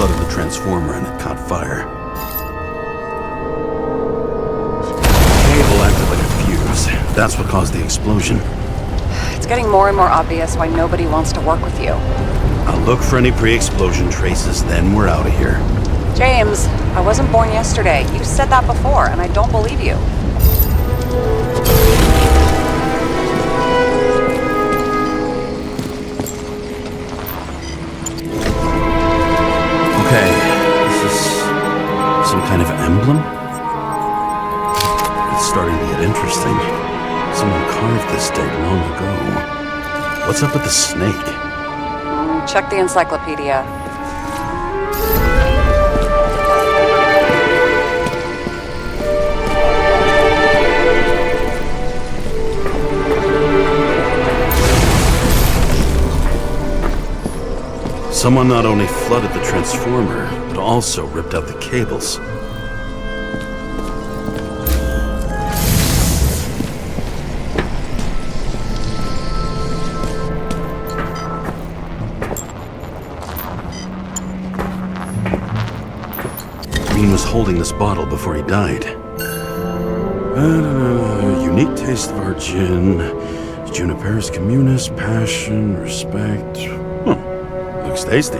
flooded the transformer and it caught fire. Cable acted like a fuse. That's what caused the explosion. It's getting more and more obvious why nobody wants to work with you. I'll look for any pre-explosion traces, then we're out of here. James, I wasn't born yesterday. You said that before, and I don't believe you. Okay, is this some kind of emblem? It's starting to get interesting. Someone carved this date long ago. What's up with the snake? Check the encyclopedia. Someone not only flooded the transformer, but also ripped out the cables. Green was holding this bottle before he died. Unique taste of our gin. Juniperus communis, passion, respect. Looks tasty.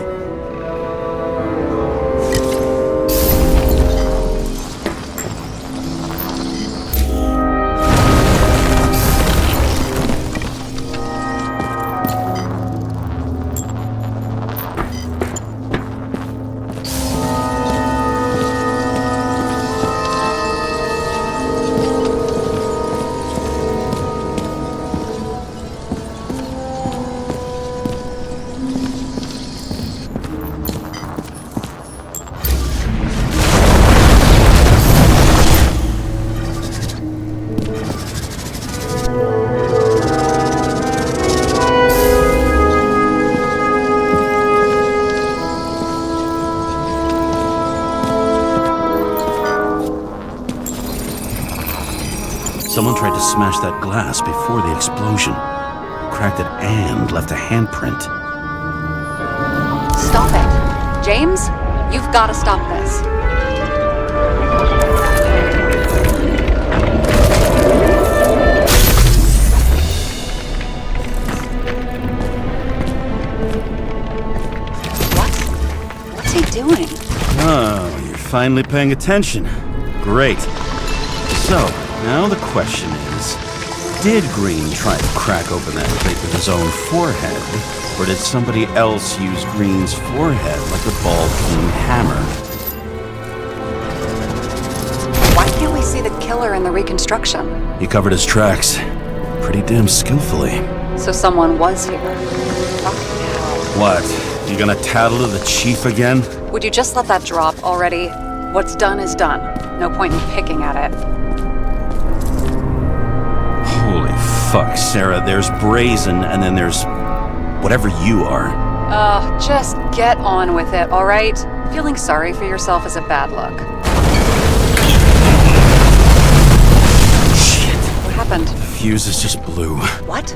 Someone tried to smash that glass before the explosion. Cracked it and left a handprint. Stop it. James, you've got to stop this. What's he doing? Oh, you're finally paying attention. Great. So, now the question is, did Green try to crack open that plate with his own forehead, or did somebody else use Green's forehead like a bald king hammer? Why can't we see the killer in the reconstruction? He covered his tracks pretty damn skillfully. So someone was here. Fucking hell. What? You gonna tattle to the chief again? Would you just let that drop already? What's done is done. No point in picking at it. Holy fuck, Sarah. There's Brazen, and then there's whatever you are. Just get on with it, all right? Feeling sorry for yourself is a bad look. Shit. What happened? The fuses just blew. What?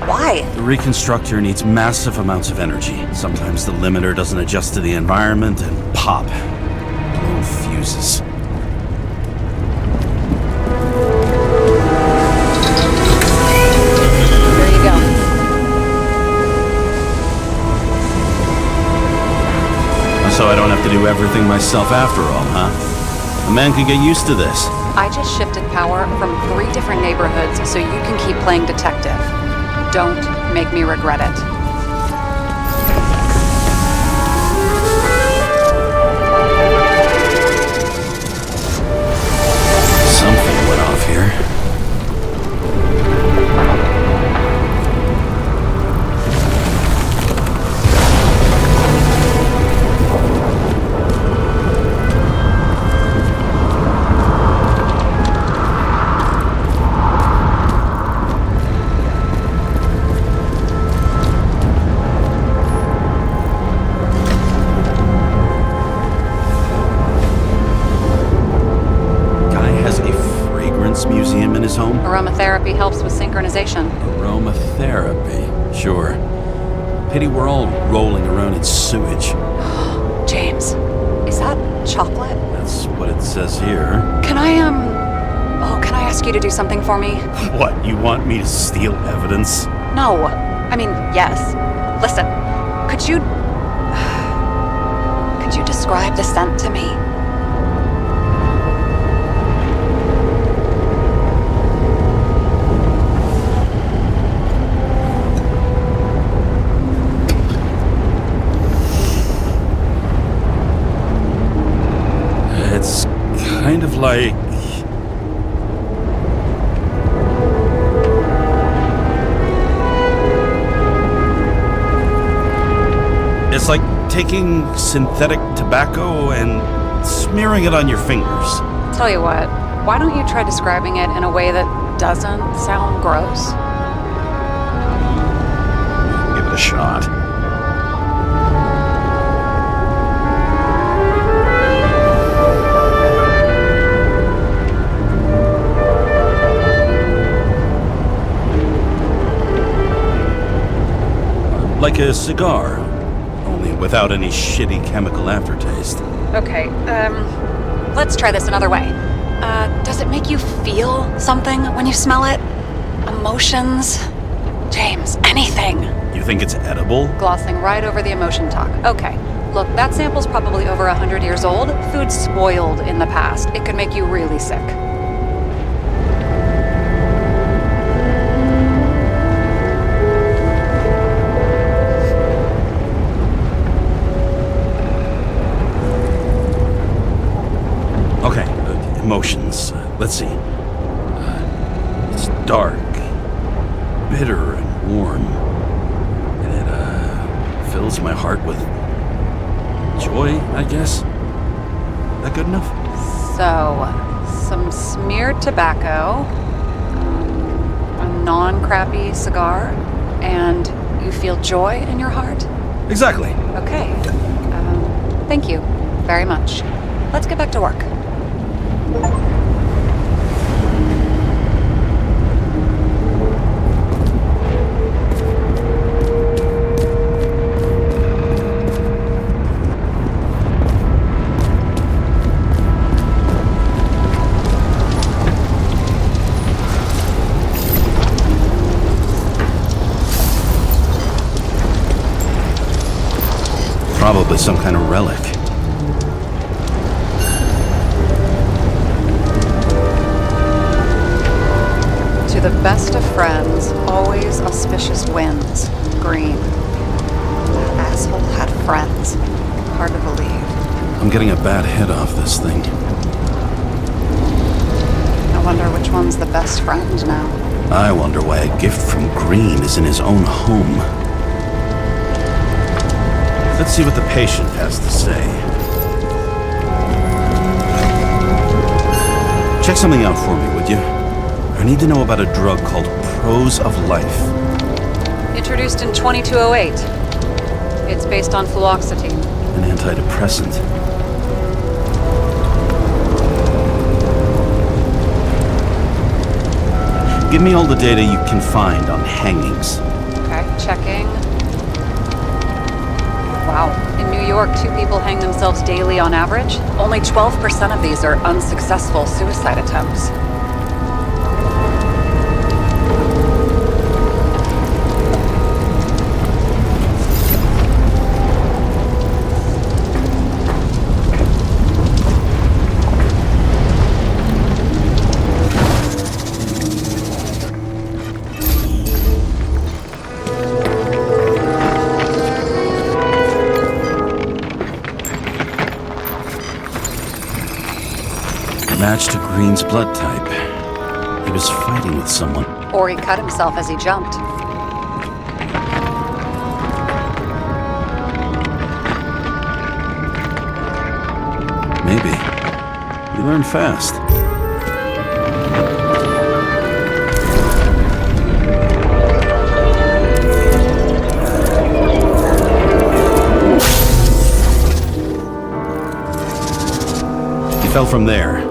Why? The reconstructor needs massive amounts of energy. Sometimes the limiter doesn't adjust to the environment, and pop. Blown fuses. So I don't have to do everything myself after all, huh? A man could get used to this. I just shifted power from 3 different neighborhoods so you can keep playing detective. Don't make me regret it. Something went off here. Museum in his home? Aromatherapy helps with synchronization. Aromatherapy, sure. Pity we're all rolling around in sewage. James, is that chocolate? That's what it says here. Can I ask you to do something for me? What, you want me to steal evidence? No. I mean, yes. Listen, could you describe the scent to me? It's kind of like... It's like taking synthetic tobacco and smearing it on your fingers. Tell you what, why don't you try describing it in a way that doesn't sound gross? Give it a shot. Like a cigar, only without any shitty chemical aftertaste. Okay, let's try this another way. Does it make you feel something when you smell it? Emotions? James, anything. You think it's edible? Glossing right over the emotion talk. Okay, look, that sample's probably over 100 years old. Food spoiled in the past. It could make you really sick. Okay, emotions. Let's see. It's dark, bitter, and warm. And it fills my heart with joy, I guess. That good enough? So, some smeared tobacco, a non-crappy cigar, and you feel joy in your heart? Exactly. Okay. Thank you very much. Let's get back to work. Probably some kind of relic. To the best of friends, always auspicious winds. Green. That asshole had friends. Hard to believe. I'm getting a bad hit off this thing. I wonder which one's the best friend now. I wonder why a gift from Green is in his own home. Let's see what the patient has to say. Check something out for me, would you? I need to know about a drug called Prose of Life. Introduced in 2208. It's based on fluoxetine. An antidepressant. Give me all the data you can find on hangings. Okay, checking. Wow. In New York, 2 people hang themselves daily on average. Only 12% of these are unsuccessful suicide attempts. Match to Green's blood type. He was fighting with someone. Or he cut himself as he jumped. Maybe. You learn fast. He fell from there.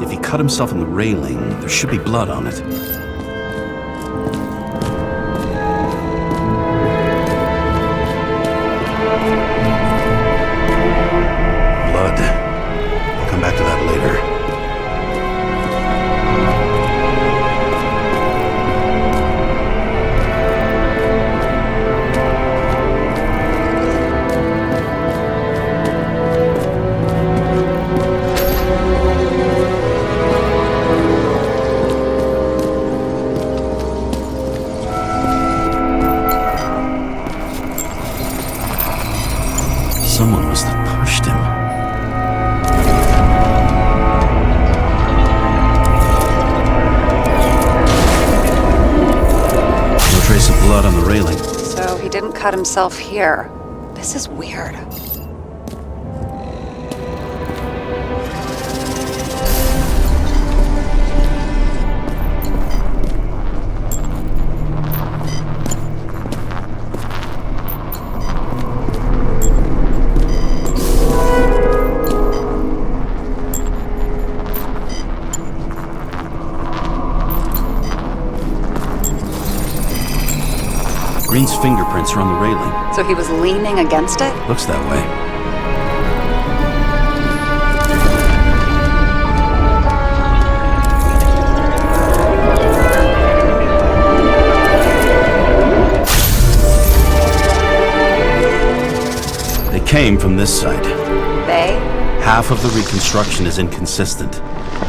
If he cut himself in the railing, there should be blood on it. Someone must have pushed him. No trace of blood on the railing. So he didn't cut himself here. This is weird. Green's fingerprints are on the railing. So he was leaning against it? Looks that way. They came from this side. They? Half of the reconstruction is inconsistent.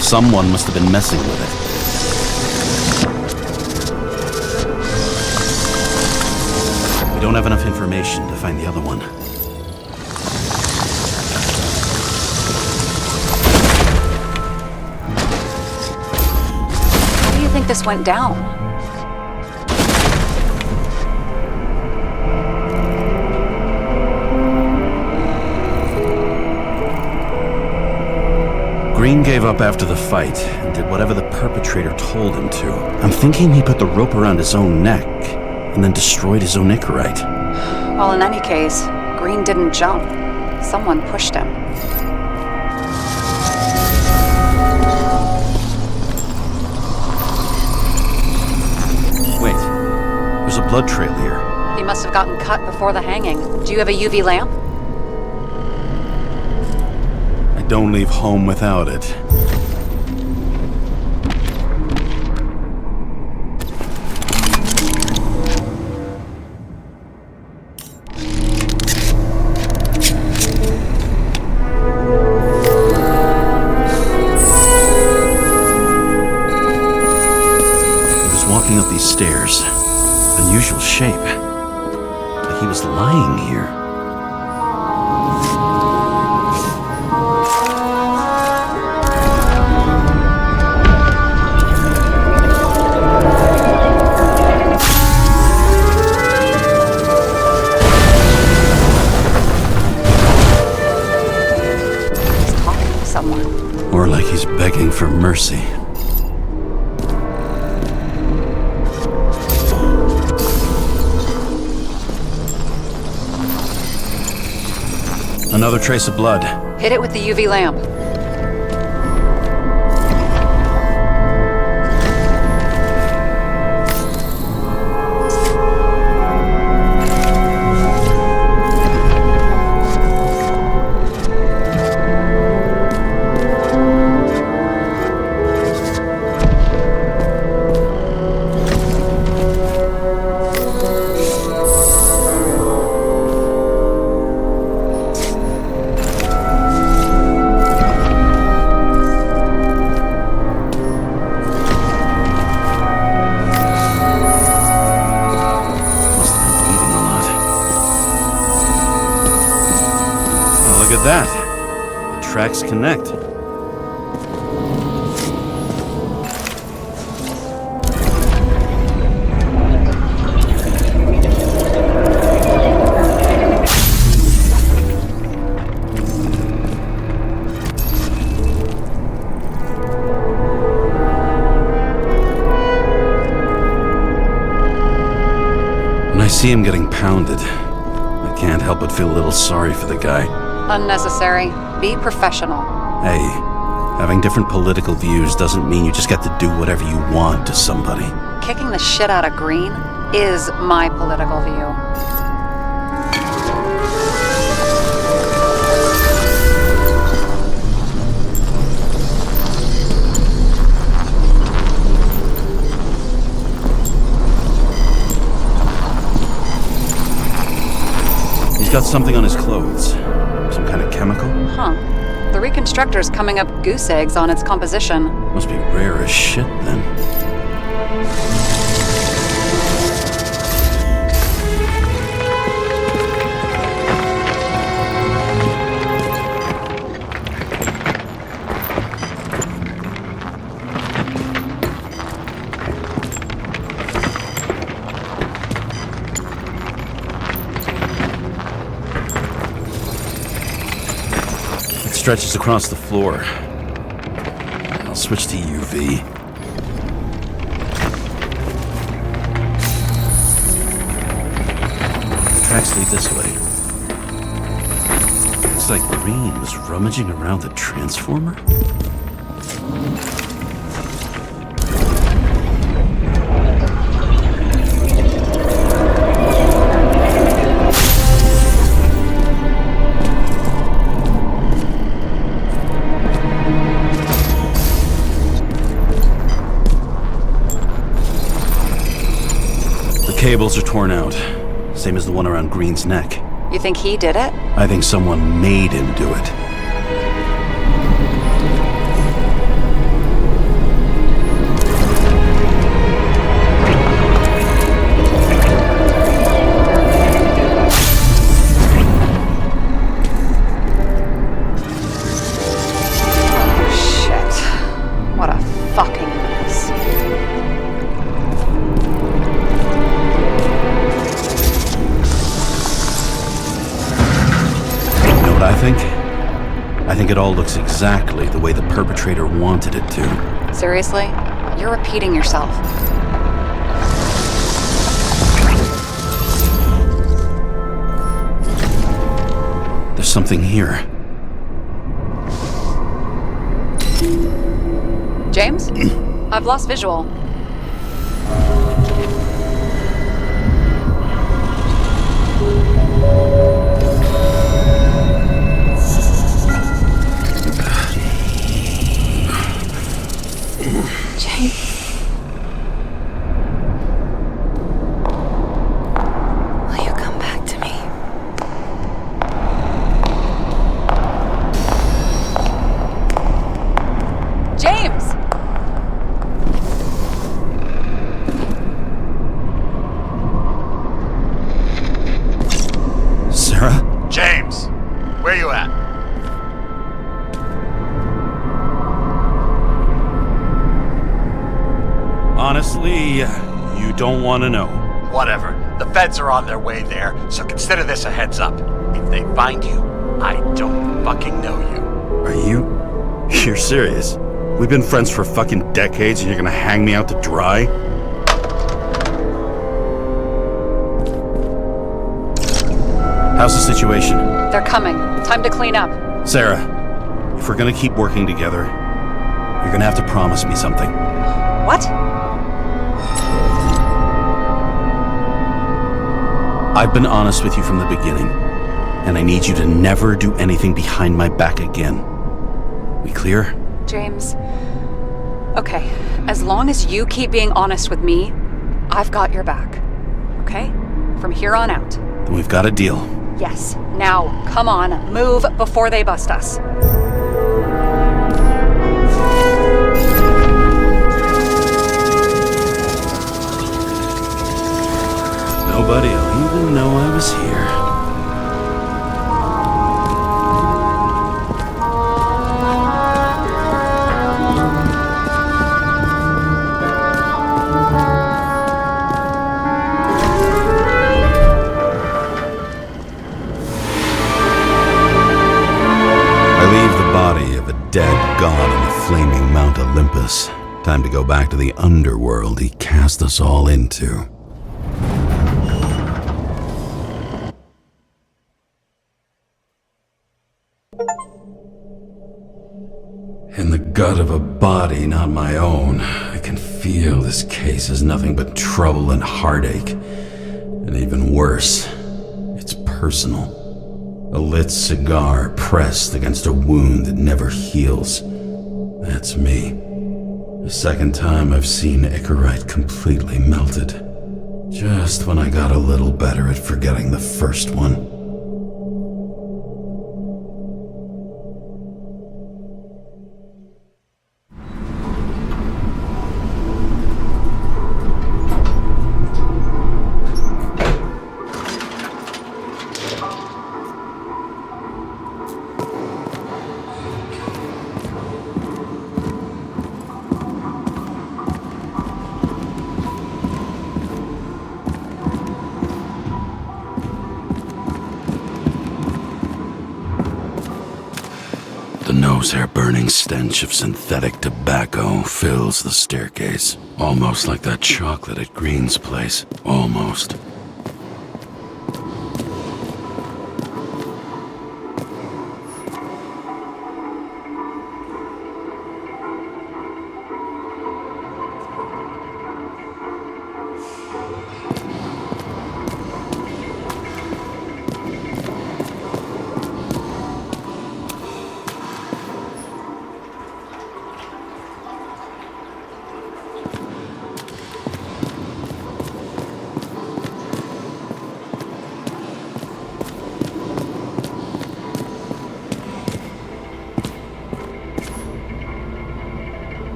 Someone must have been messing with it. We don't have enough information to find the other one. How do you think this went down? Green gave up after the fight and did whatever the perpetrator told him to. I'm thinking he put the rope around his own neck and then destroyed his own Icarite. Well, in any case, Green didn't jump. Someone pushed him. Wait, there's a blood trail here. He must have gotten cut before the hanging. Do you have a UV lamp? I don't leave home without it. Walking up these stairs. Unusual shape. Like he was lying here. He's talking to someone. Or like he's begging for mercy. Another trace of blood. Hit it with the UV lamp. Look at that. The tracks connect. When I see him getting pounded, I can't help but feel a little sorry for the guy. Unnecessary. Be professional. Hey, having different political views doesn't mean you just get to do whatever you want to somebody. Kicking the shit out of Green is my political view. He's got something on his clothes. Some kind of chemical? Huh. The reconstructor's coming up goose eggs on its composition. Must be rare as shit, then. stretches across the floor. I'll switch to UV. Tracks lead this way. Looks like Green was rummaging around the transformer. The cables are torn out. Same as the one around Green's neck. You think he did it? I think someone made him do it. Oh, shit. What a fucking mess. I think it all looks exactly the way the perpetrator wanted it to. Seriously? You're repeating yourself. There's something here. James? I've lost visual. Will you come back to me? James! Sarah? James, where you at? Honestly, you don't want to know. Whatever. The feds are on their way there, so consider this a heads up. If they find you, I don't fucking know you. Are you? You're serious? We've been friends for fucking decades and you're gonna hang me out to dry? How's the situation? They're coming. Time to clean up. Sarah, if we're gonna keep working together, you're gonna have to promise me something. What? I've been honest with you from the beginning, and I need you to never do anything behind my back again. We clear? James. Okay, as long as you keep being honest with me, I've got your back. Okay? From here on out. Then we've got a deal. Yes. Now, come on, move before they bust us. Nobody'll even know I was here. I leave the body of a dead god on the flaming Mount Olympus. Time to go back to the underworld he cast us all into. In the gut of a body not my own, I can feel this case is nothing but trouble and heartache. And even worse, it's personal. A lit cigar pressed against a wound that never heals. That's me. The second time I've seen Icarite completely melted. Just when I got a little better at forgetting the first one. The nose-hair-burning stench of synthetic tobacco fills the staircase. Almost like that chocolate at Green's place. Almost.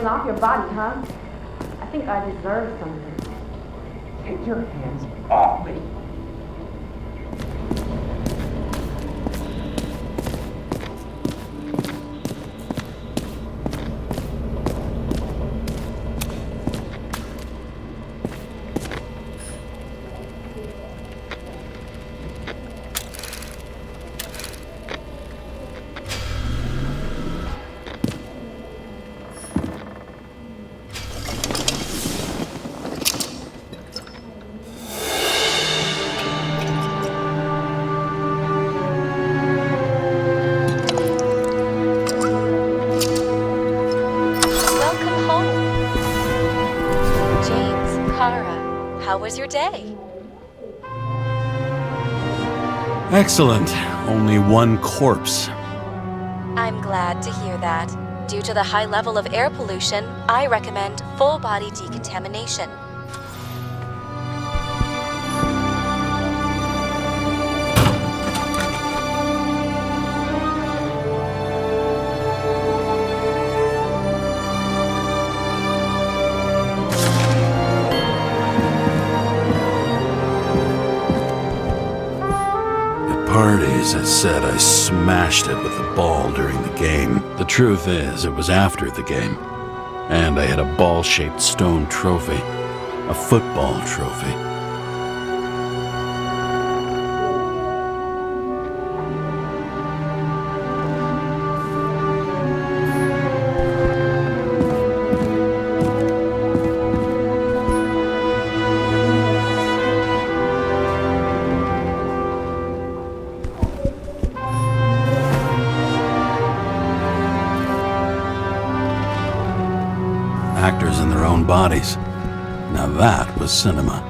Off your body, huh? I think I deserve something. Take your hands off me. How was your day? Excellent. Only one corpse. I'm glad to hear that. Due to the high level of air pollution, I recommend full body decontamination. Parties, I said I smashed it with the ball during the game. The truth is, it was after the game. And I had a ball-shaped stone trophy. A football trophy. Actors in their own bodies. Now that was cinema.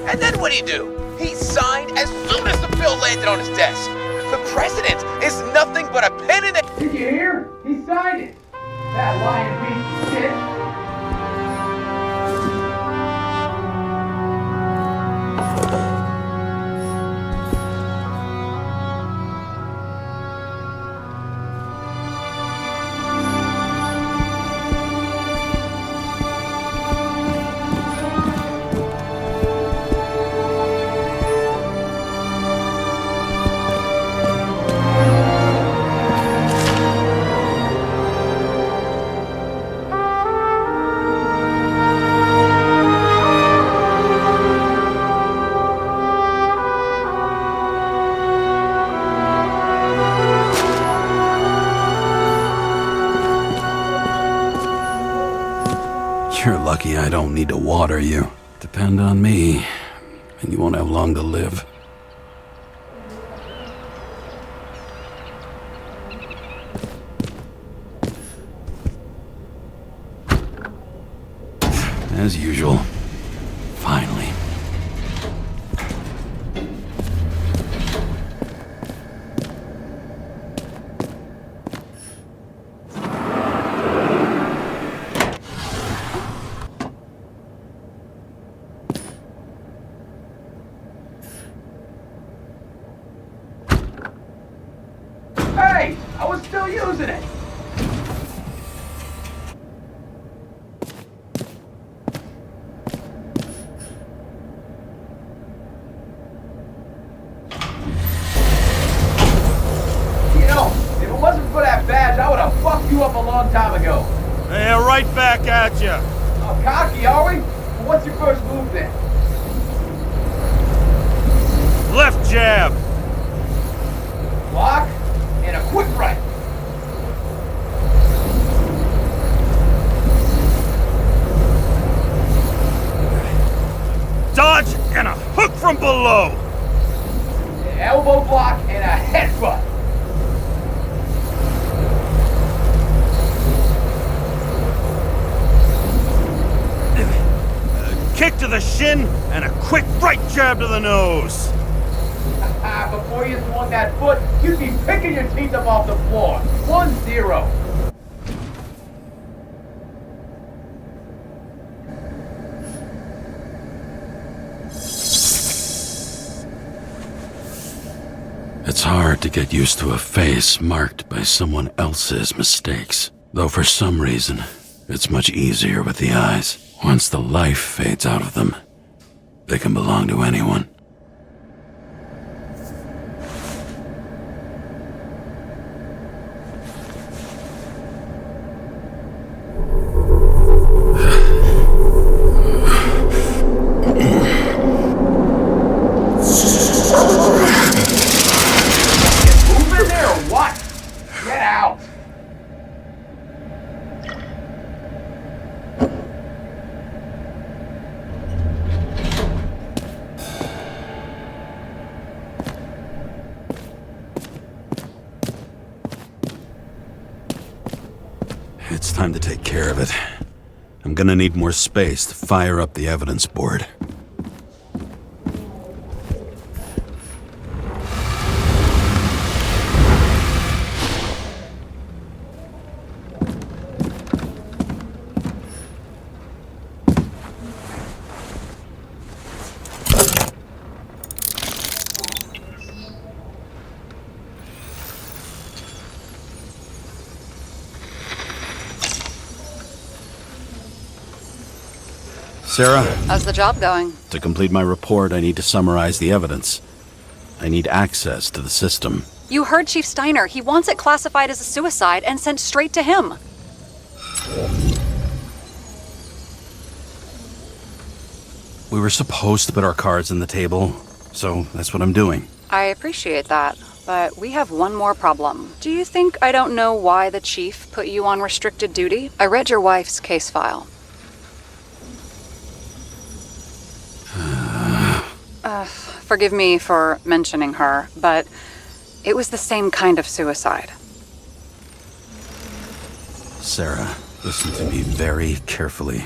And then what'd he do? He signed as soon as the bill landed on his desk. The president is nothing but a pen in the... Did you hear? He signed it. That lying piece of shit. You're lucky I don't need to water you. Depend on me, and you won't have long to live. As usual. Finally. Hey! I was still using it! You know, if it wasn't for that badge, I would have fucked you up a long time ago. Hey, right back at ya. Oh, cocky, are we? Well, what's your first move then? Left jab. Block and a quick right. Dodge and a hook from below. Elbow block and a headbutt. Kick to the shin and a quick right jab to the nose. Before you swung that foot, you'd be picking your teeth up off the floor. 1-0. It's hard to get used to a face marked by someone else's mistakes. Though for some reason, it's much easier with the eyes. Once the life fades out of them, they can belong to anyone. Move in there or what? Get out. It's time to take care of it. I'm gonna need more space to fire up the evidence board. Sarah, How's the job going? to complete my report, I need to summarize the evidence. I need access to the system. You heard Chief Steiner. He wants it classified as a suicide and sent straight to him. We were supposed to put our cards on the table, so that's what I'm doing. I appreciate that, but we have one more problem. Do you think I don't know why the chief put you on restricted duty? I read your wife's case file. Forgive me for mentioning her, but it was the same kind of suicide. Sarah, listen to me very carefully.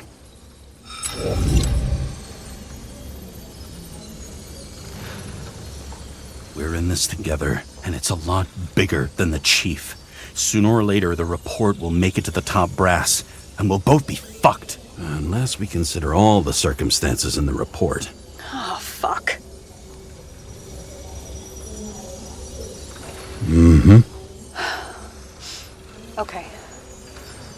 We're in this together, and it's a lot bigger than the chief. Sooner or later, the report will make it to the top brass, and we'll both be fucked. Unless we consider all the circumstances in the report. Oh, fuck. Mm-hmm.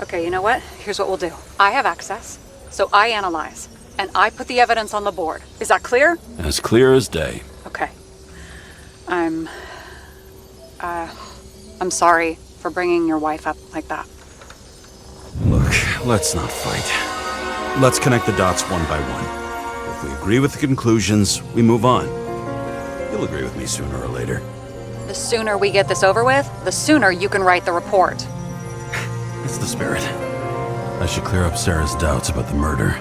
Okay, you know what? Here's what we'll do. I have access, so I analyze, and I put the evidence on the board. Is that clear? As clear as day. Okay. I'm sorry for bringing your wife up like that. Look, let's not fight. Let's connect the dots one by one. If we agree with the conclusions, we move on. You'll agree with me sooner or later. The sooner we get this over with, the sooner you can write the report. It's the spirit. I should clear up Sarah's doubts about the murder.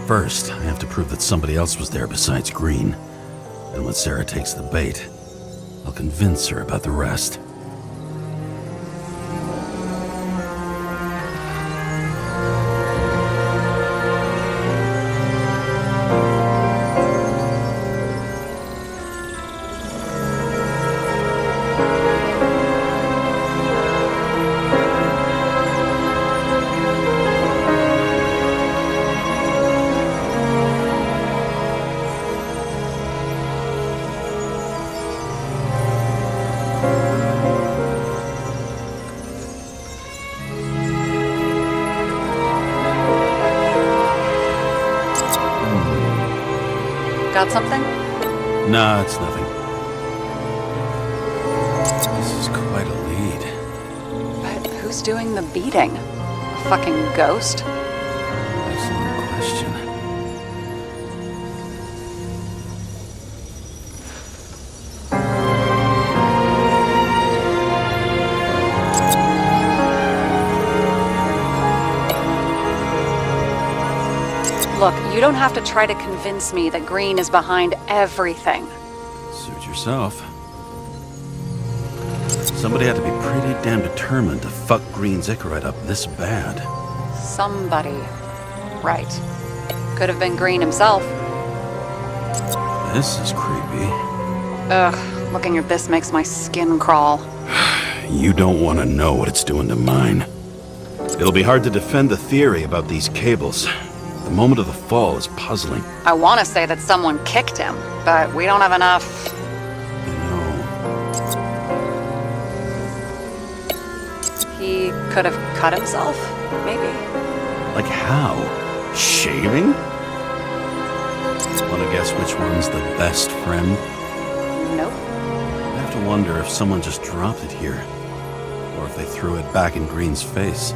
First, I have to prove that somebody else was there besides Green. And when Sarah takes the bait, I'll convince her about the rest. Got something? Nah, it's nothing. This is quite a lead. But who's doing the beating? A fucking ghost? Excellent question. Look, you don't have to try to convince me that Green is behind everything. Suit yourself. Somebody had to be pretty damn determined to fuck Green's Icarite up this bad. Somebody. Right. Could have been Green himself. This is creepy. Ugh, looking at this makes my skin crawl. You don't want to know what it's doing to mine. It'll be hard to defend the theory about these cables. The moment of the fall is puzzling. I want to say that someone kicked him, but we don't have enough. He could have cut himself, maybe. Like how? Shaving? Want to guess which one's the best friend? Nope. I have to wonder if someone just dropped it here, or if they threw it back in Green's face.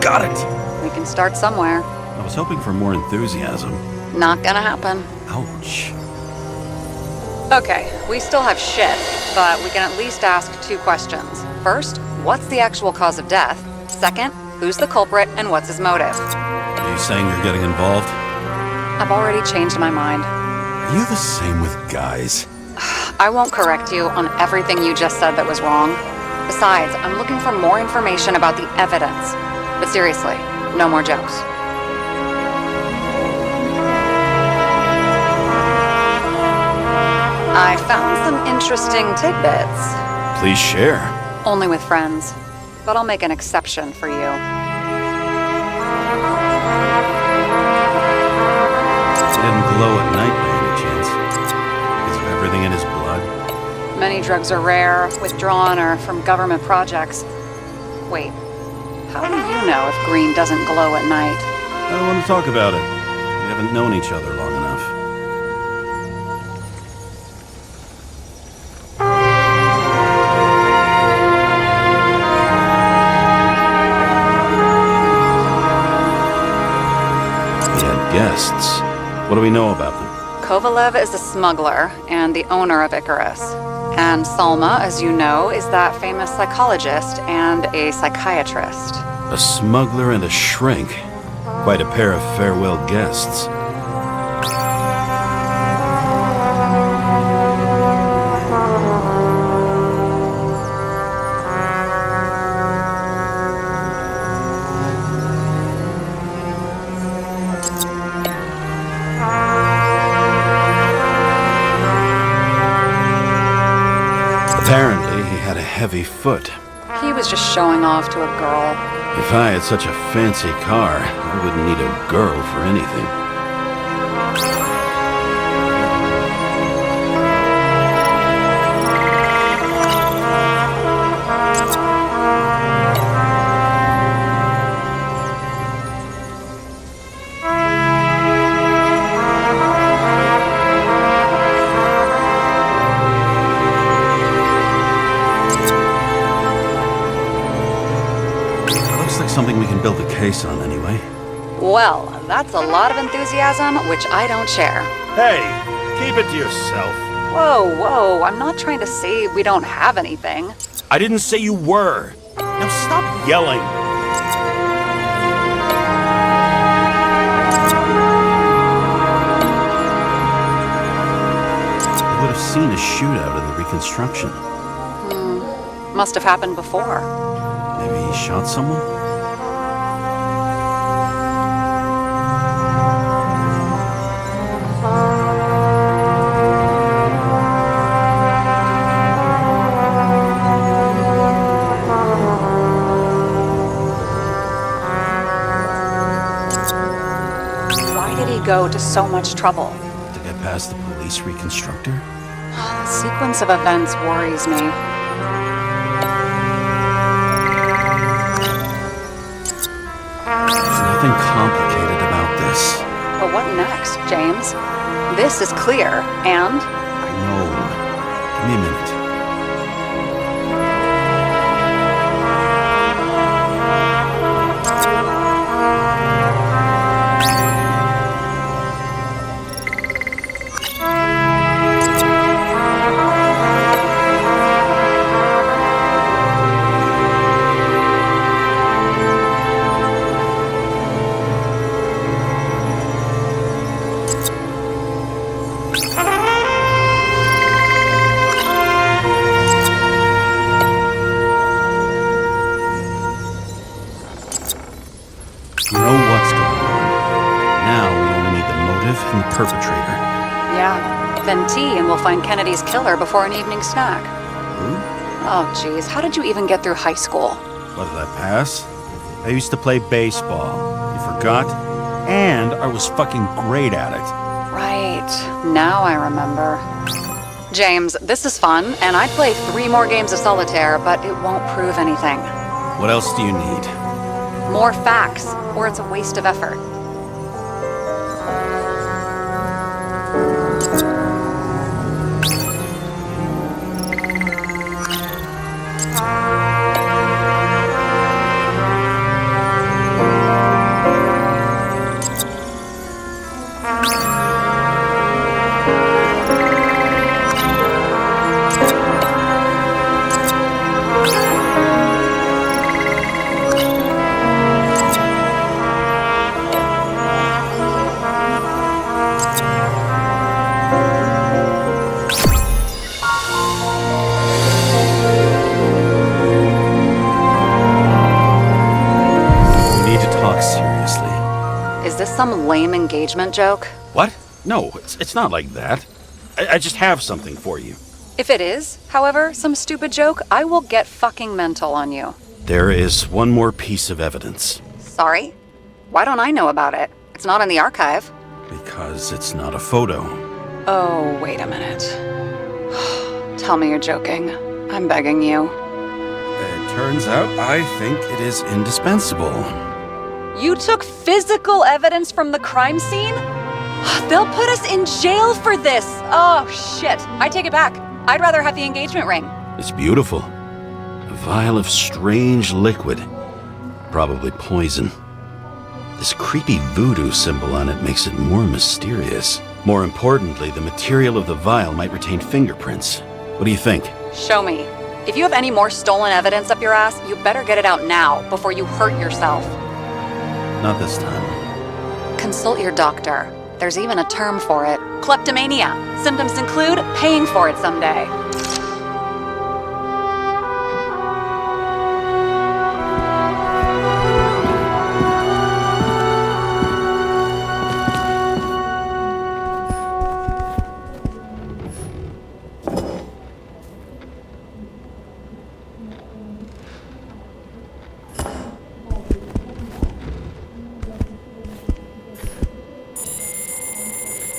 got it! We can start somewhere. I was hoping for more enthusiasm. Not gonna happen. Ouch. Okay, we still have shit, but we can at least ask 2 questions. First, what's the actual cause of death? Second, who's the culprit and what's his motive? Are you saying you're getting involved? I've already changed my mind. Are you the same with guys? I won't correct you on everything you just said that was wrong. Besides, I'm looking for more information about the evidence. But seriously, no more jokes. I found some interesting tidbits. Please share. Only with friends. But I'll make an exception for you. He didn't glow at night by any chance. Because of everything in his blood. Many drugs are rare, withdrawn, or from government projects. Wait, how do you know if green doesn't glow at night? I don't want to talk about it. We haven't known each other long enough. Guests. What do we know about them? Kovalev is a smuggler and the owner of Icarus. And Salma, as you know, is that famous psychologist and a psychiatrist. A smuggler and a shrink. Quite a pair of farewell guests. Apparently, he had a heavy foot. He was just showing off to a girl. If I had such a fancy car, I wouldn't need a girl for anything. Something we can build a case on anyway. Well, that's a lot of enthusiasm, which I don't share. Hey, keep it to yourself. Whoa, whoa, I'm not trying to say we don't have anything. I didn't say you were. Now stop yelling. I would have seen a shootout in the reconstruction. Must have happened before. Maybe he shot someone? Go to so much trouble. To get past the police reconstructor? The sequence of events worries me. There's nothing complicated about this. But what next, James? This is clear, and... I know. Give me a minute. And the perpetrator. Yeah, then tea and we'll find Kennedy's killer before an evening snack. Who? Oh, geez, how did you even get through high school? What, did I pass? I used to play baseball. You forgot? And I was fucking great at it. Right, now I remember. James, this is fun, and I'd play 3 more games of solitaire, but it won't prove anything. What else do you need? More facts, or it's a waste of effort. Is this some lame engagement joke? What? No, it's not like that. I just have something for you. If it is, however, some stupid joke, I will get fucking mental on you. There is one more piece of evidence. Sorry? Why don't I know about it? It's not in the archive. Because it's not a photo. Oh, wait a minute. Tell me you're joking. I'm begging you. It turns out I think it is indispensable. You took physical evidence from the crime scene? They'll put us in jail for this! Oh, shit. I take it back. I'd rather have the engagement ring. It's beautiful. A vial of strange liquid. Probably poison. This creepy voodoo symbol on it makes it more mysterious. More importantly, the material of the vial might retain fingerprints. What do you think? Show me. If you have any more stolen evidence up your ass, you better get it out now before you hurt yourself. Not this time. Consult your doctor. There's even a term for it. Kleptomania. Symptoms include paying for it someday.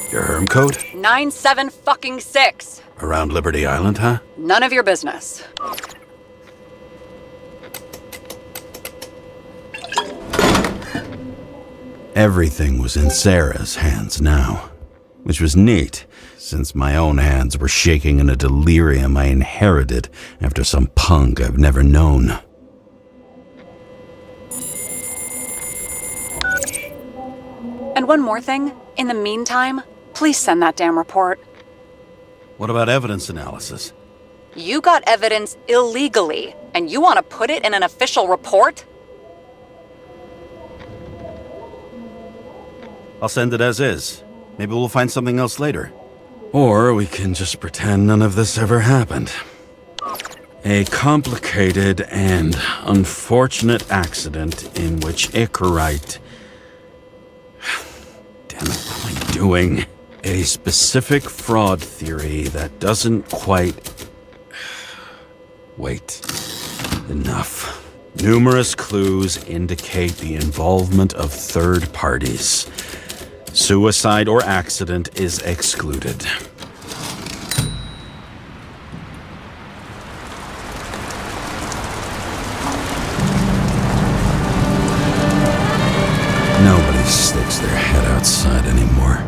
Your Herm code? 97-fucking-6. Around Liberty Island, huh? None of your business. Everything was in Sarah's hands now, which was neat, since my own hands were shaking in a delirium I inherited after some punk I've never known. And one more thing. In the meantime, please send that damn report. What about evidence analysis? You got evidence illegally, and you want to put it in an official report? I'll send it as is. Maybe we'll find something else later. Or we can just pretend none of this ever happened. A complicated and unfortunate accident in which Icarite... Damn it, what am I doing? A specific fraud theory that doesn't quite... Wait. Enough. Numerous clues indicate the involvement of third parties. Suicide or accident is excluded. Nobody sticks their head outside anymore.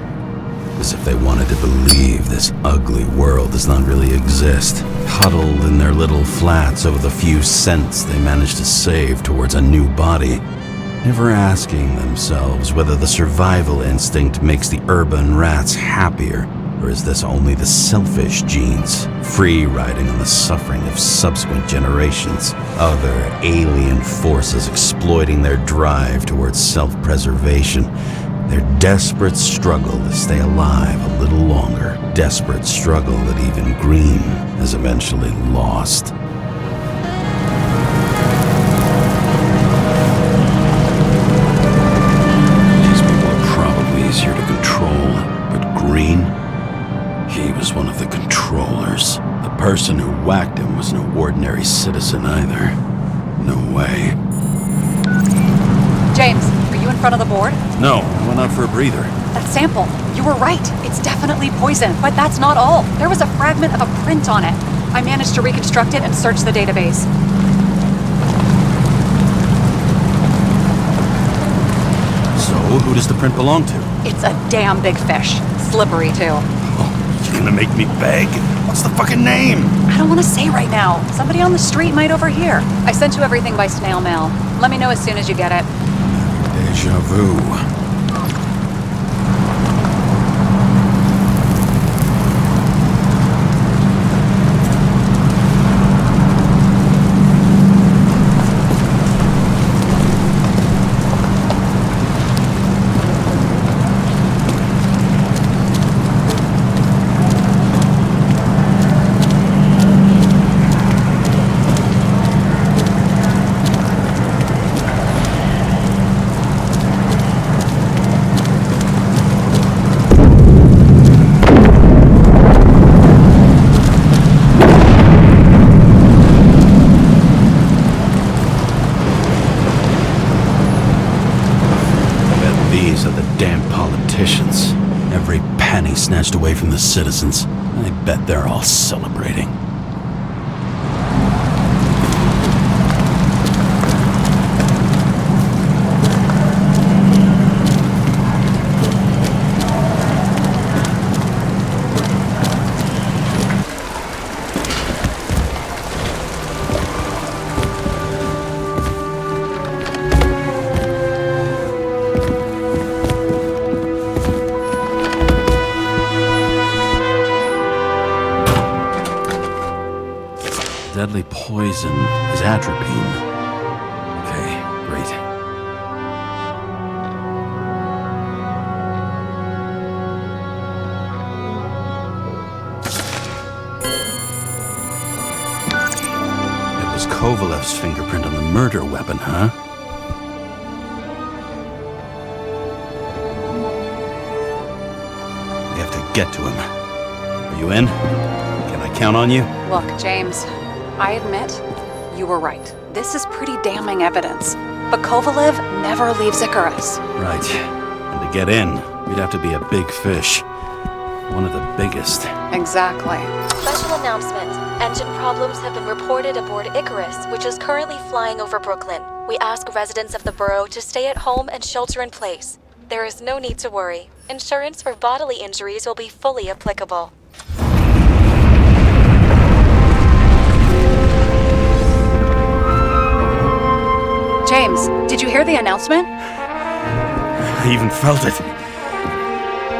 As if they wanted to believe this ugly world does not really exist, huddled in their little flats over the few cents they managed to save towards a new body, never asking themselves whether the survival instinct makes the urban rats happier, or is this only the selfish genes, free riding on the suffering of subsequent generations, other alien forces exploiting their drive towards self-preservation, their desperate struggle to stay alive a little longer, desperate struggle that even Green has eventually lost. These people are probably easier to control, but Green, he was one of the controllers. The person who whacked him was no ordinary citizen either. No way. James, are you in front of the board? No, I went out for a breather. That sample. You were right. It's definitely poison, but that's not all. There was a fragment of a print on it. I managed to reconstruct it and search the database. So, who does the print belong to? It's a damn big fish. Slippery, too. Oh, you gonna make me beg? What's the fucking name? I don't want to say right now. Somebody on the street might overhear. I sent you everything by snail mail. Let me know as soon as you get it. Deja vu. These are the damn politicians. Every penny snatched away from the citizens. I bet they're all celebrating. Deadly poison is atropine. Okay, great. It was Kovalev's fingerprint on the murder weapon, huh? We have to get to him. Are you in? Can I count on you? Look, James, I admit, you were right. This is pretty damning evidence. But Kovalev never leaves Icarus. Right. And to get in, we'd have to be a big fish. One of the biggest. Exactly. Special announcement. Engine problems have been reported aboard Icarus, which is currently flying over Brooklyn. We ask residents of the borough to stay at home and shelter in place. There is no need to worry. Insurance for bodily injuries will be fully applicable. James, did you hear the announcement? I even felt it.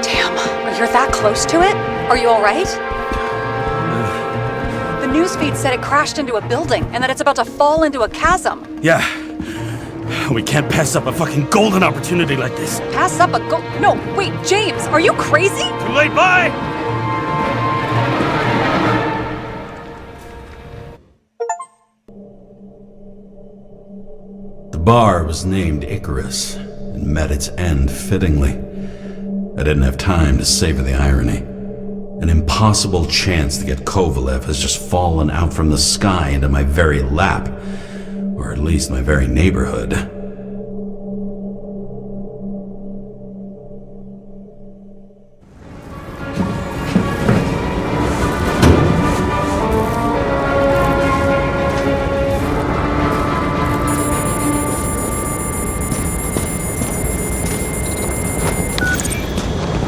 Damn, you're that close to it? Are you alright? The newsfeed said it crashed into a building and that it's about to fall into a chasm. Yeah. We can't pass up a fucking golden opportunity like this. Pass up a No, wait, James, are you crazy? Too late, bye! The bar was named Icarus and met its end fittingly. I didn't have time to savor the irony. An impossible chance to get Kovalev has just fallen out from the sky into my very lap, or at least my very neighborhood.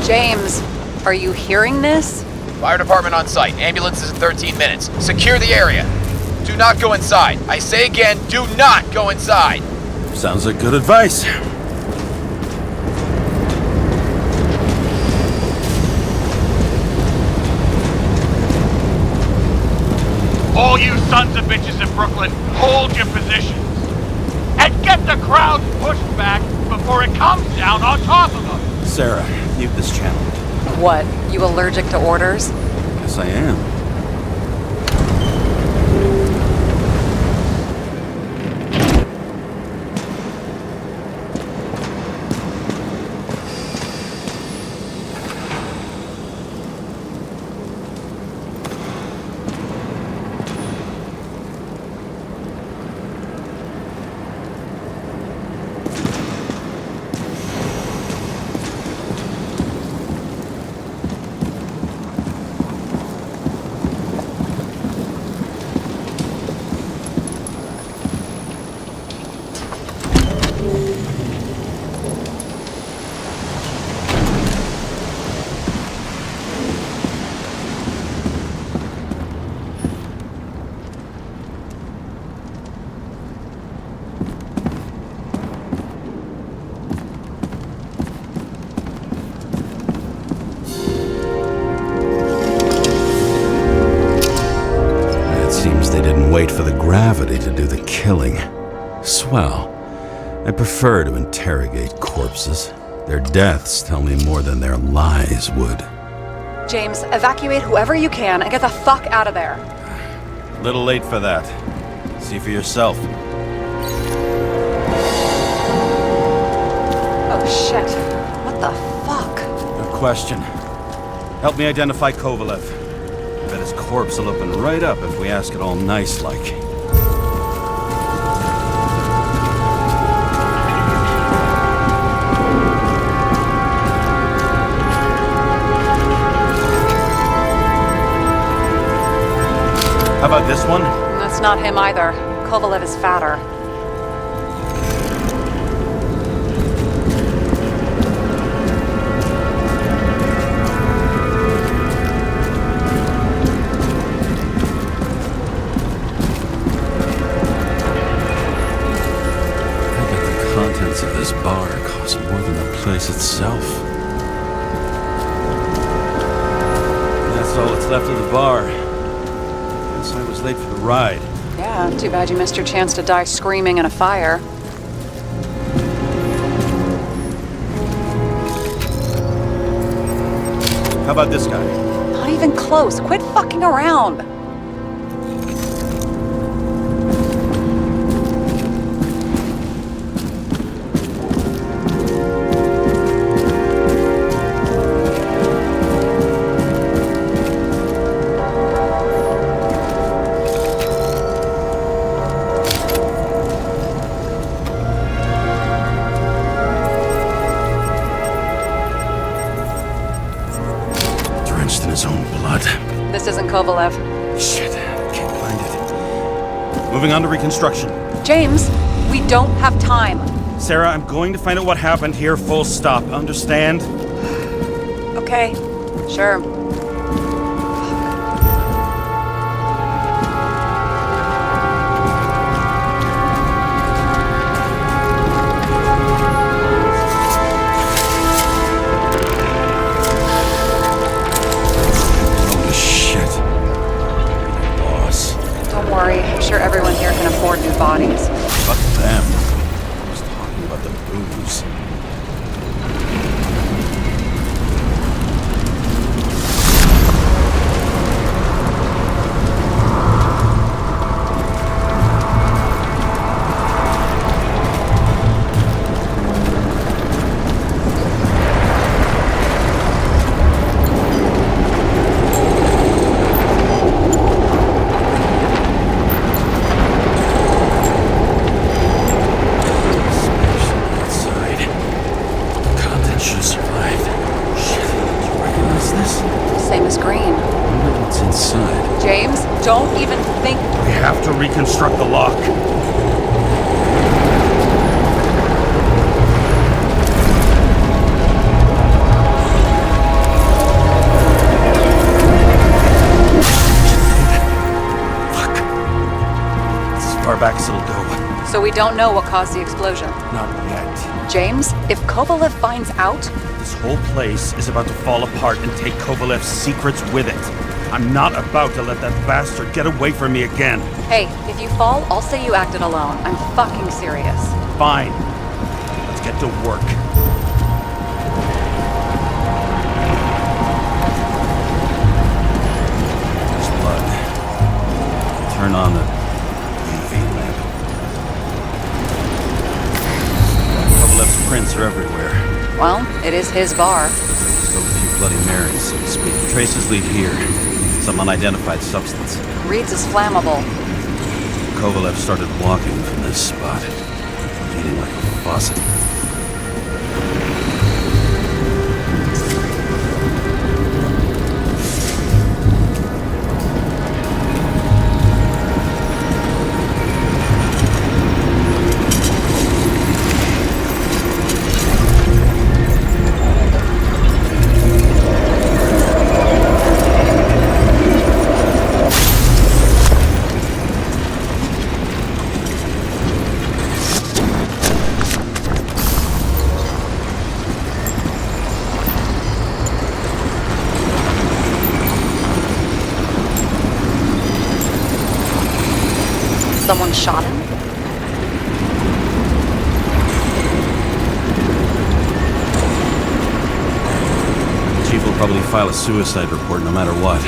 James, are you hearing this? Fire department on site. Ambulances in 13 minutes. Secure the area. Do not go inside. I say again, do not go inside. Sounds like good advice. All you sons of bitches in Brooklyn, hold your positions. And get the crowd pushed back before it comes down on top of them. Sarah, mute this channel. What, you allergic to orders? Yes, I am. Wait for the gravity to do the killing. Swell. I prefer to interrogate corpses. Their deaths tell me more than their lies would. James, evacuate whoever you can and get the fuck out of there. Little late for that. See for yourself. Oh shit. What the fuck? Good question. Help me identify Kovalev. I bet his corpse will open right up if we ask it all nice-like. about this one? That's not him either. Kovalev is fatter. I bet the contents of this bar cost more than the place itself. That's all that's left of the bar. Guess I was late for the ride. Yeah, too bad you missed your chance to die screaming in a fire. How about this guy? Not even close. Quit fucking around. Drenched in his own blood. This isn't Kovalev. Shit, I can't find it. Moving on to reconstruction. James, we don't have time. Sarah, I'm going to find out what happened here, full stop. Understand? Okay, sure. Holy shit. Boss. Don't worry, I'm sure everyone here can afford new bodies. Fuck them. I was talking about the booze. Outside. The content should have survived. Shit, do you recognize this? Same as Green. I wonder what's inside. James, don't even think. We have to reconstruct the lock. Fuck. It's as far back as it'll go. So we don't know what caused the explosion. Not yet. James, if Kovalev finds out, This whole place is about to fall apart and take Kovalev's secrets with it. I'm not about to let that bastard get away from me again. hey, if you fall, I'll say you acted alone. I'm fucking serious. Fine. Let's get to work. There's blood. Turn on the UV lamp. Kovalev's prints are everywhere. Well, it is his bar. Spilled a few Bloody Marys, so to speak. Traces lead here. Some unidentified substance. Reed's is flammable. Kovalev started walking from this spot, bleeding like a faucet. Someone shot him? Chief will probably file a suicide report no matter what.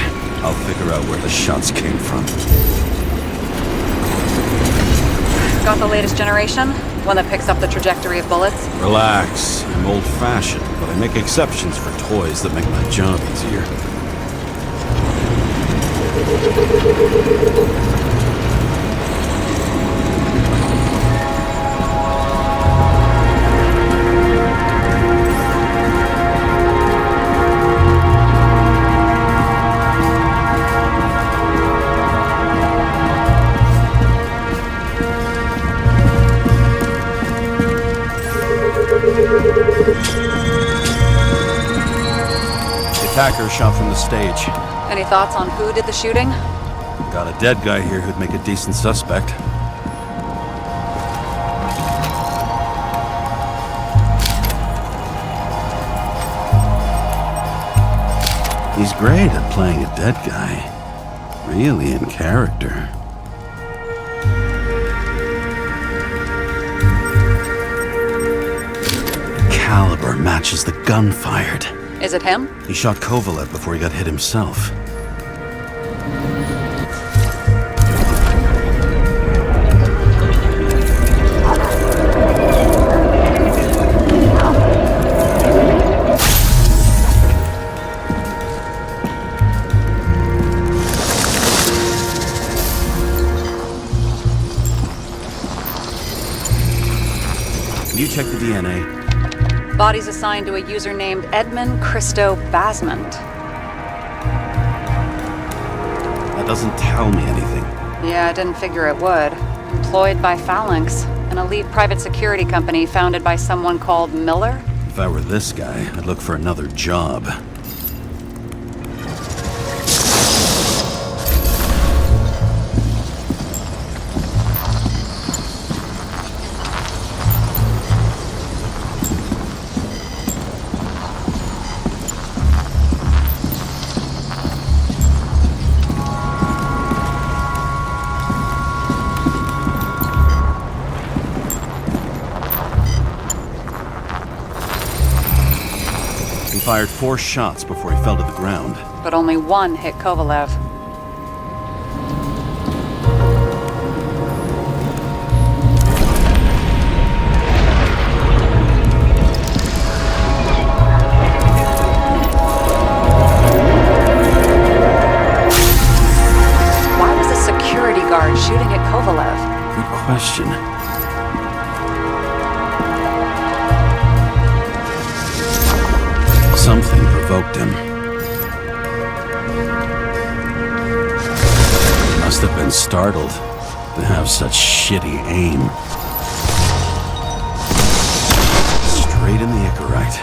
I'll figure out where the shots came from. Got the latest generation? One that picks up the trajectory of bullets? Relax. I'm old-fashioned, but I make exceptions for toys that make my job easier. The attacker shot from the stage. Any thoughts on who did the shooting? Got a dead guy here who'd make a decent suspect. He's great at playing a dead guy. Really in character. Caliber matches the gun fired. Is it him? He shot Kovalev before he got hit himself. You check the DNA. Body's assigned to a user named Edmund Christo Basment. That doesn't tell me anything. Yeah, I didn't figure it would. Employed by Phalanx, an elite private security company founded by someone called Miller. If I were this guy, I'd look for another job. He fired 4 shots before he fell to the ground. But only one hit Kovalev. Why was a security guard shooting at Kovalev? Good question. Something provoked him. He must have been startled to have such shitty aim. Straight in the Icarite.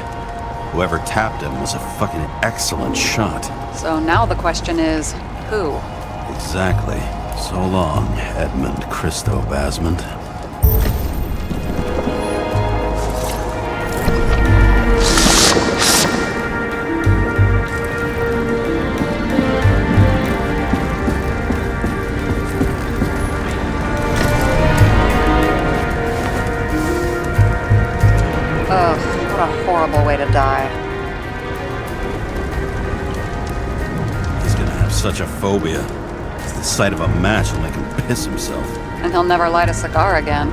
Whoever tapped him was a fucking excellent shot. So now the question is, who? Exactly. So long, Edmund Christo Basment. Ugh, what a horrible way to die. He's gonna have such a phobia. The sight of a match will make him piss himself. And he'll never light a cigar again.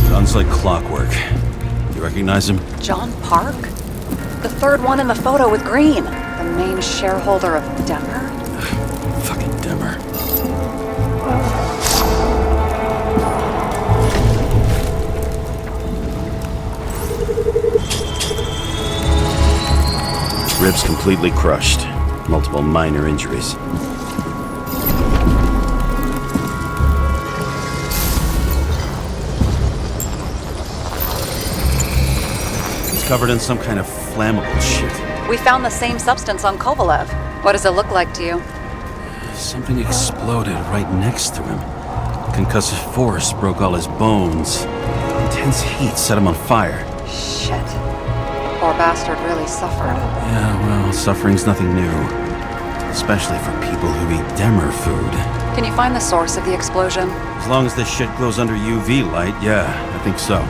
Guns like clockwork. You recognize him? John Park? The third one in the photo with Green. The main shareholder of Demer? Fucking Demer. Ribs completely crushed. Multiple minor injuries. He's covered in some kind of flammable shit. We found the same substance on Kovalev. What does it look like to you? Something exploded right next to him. Concussive force broke all his bones. Intense heat set him on fire. Shit. The poor bastard really suffered. Yeah, well, suffering's nothing new. Especially for people who eat Demer food. Can you find the source of the explosion? As long as this shit glows under UV light, yeah, I think so.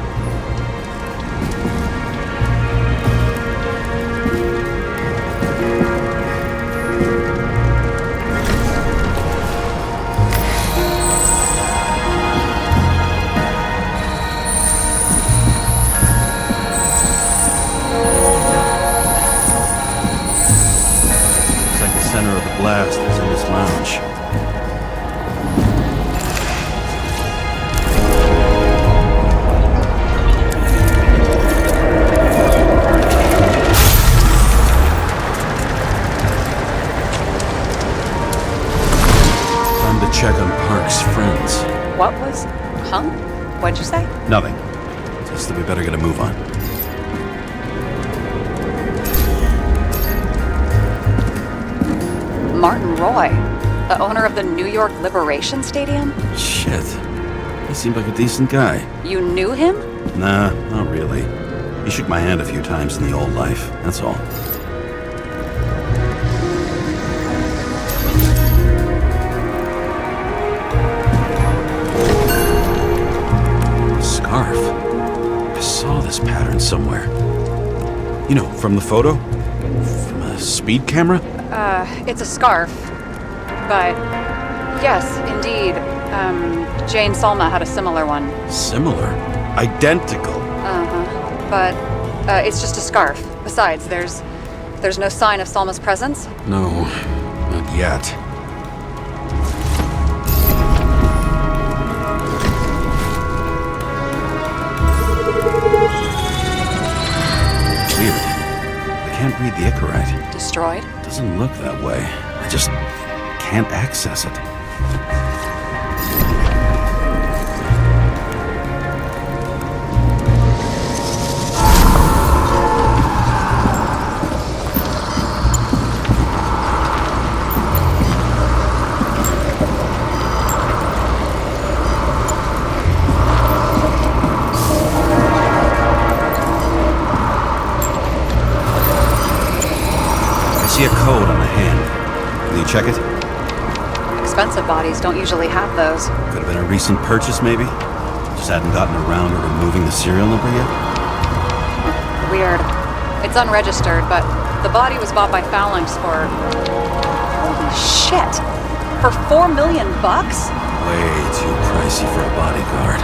Looks like the center of the blast is in this lounge. check on Park's friends. What was... Huh? What'd you say? Nothing. Just that we better get a move on. Martin Roy, the owner of the New York Liberation Stadium? Shit. He seemed like a decent guy. You knew him? Nah, not really. He shook my hand a few times in the old life, that's all. Scarf. I saw this pattern somewhere. You know, from the photo? From a speed camera? It's a scarf. But, yes, indeed. Jane Salma had a similar one. Similar? Identical? Uh-huh. But, it's just a scarf. Besides, there's no sign of Salma's presence. No, not yet. Weird. I can't read the Icarite. Destroyed? Doesn't look that way. I just can't access it. I see a code on the hand. Will you check it? Expensive bodies don't usually have those. Could have been a recent purchase, maybe? Just hadn't gotten around to removing the serial number yet? Weird. It's unregistered, but the body was bought by Phalanx for... Holy shit! For $4 million bucks? Way too pricey for a bodyguard.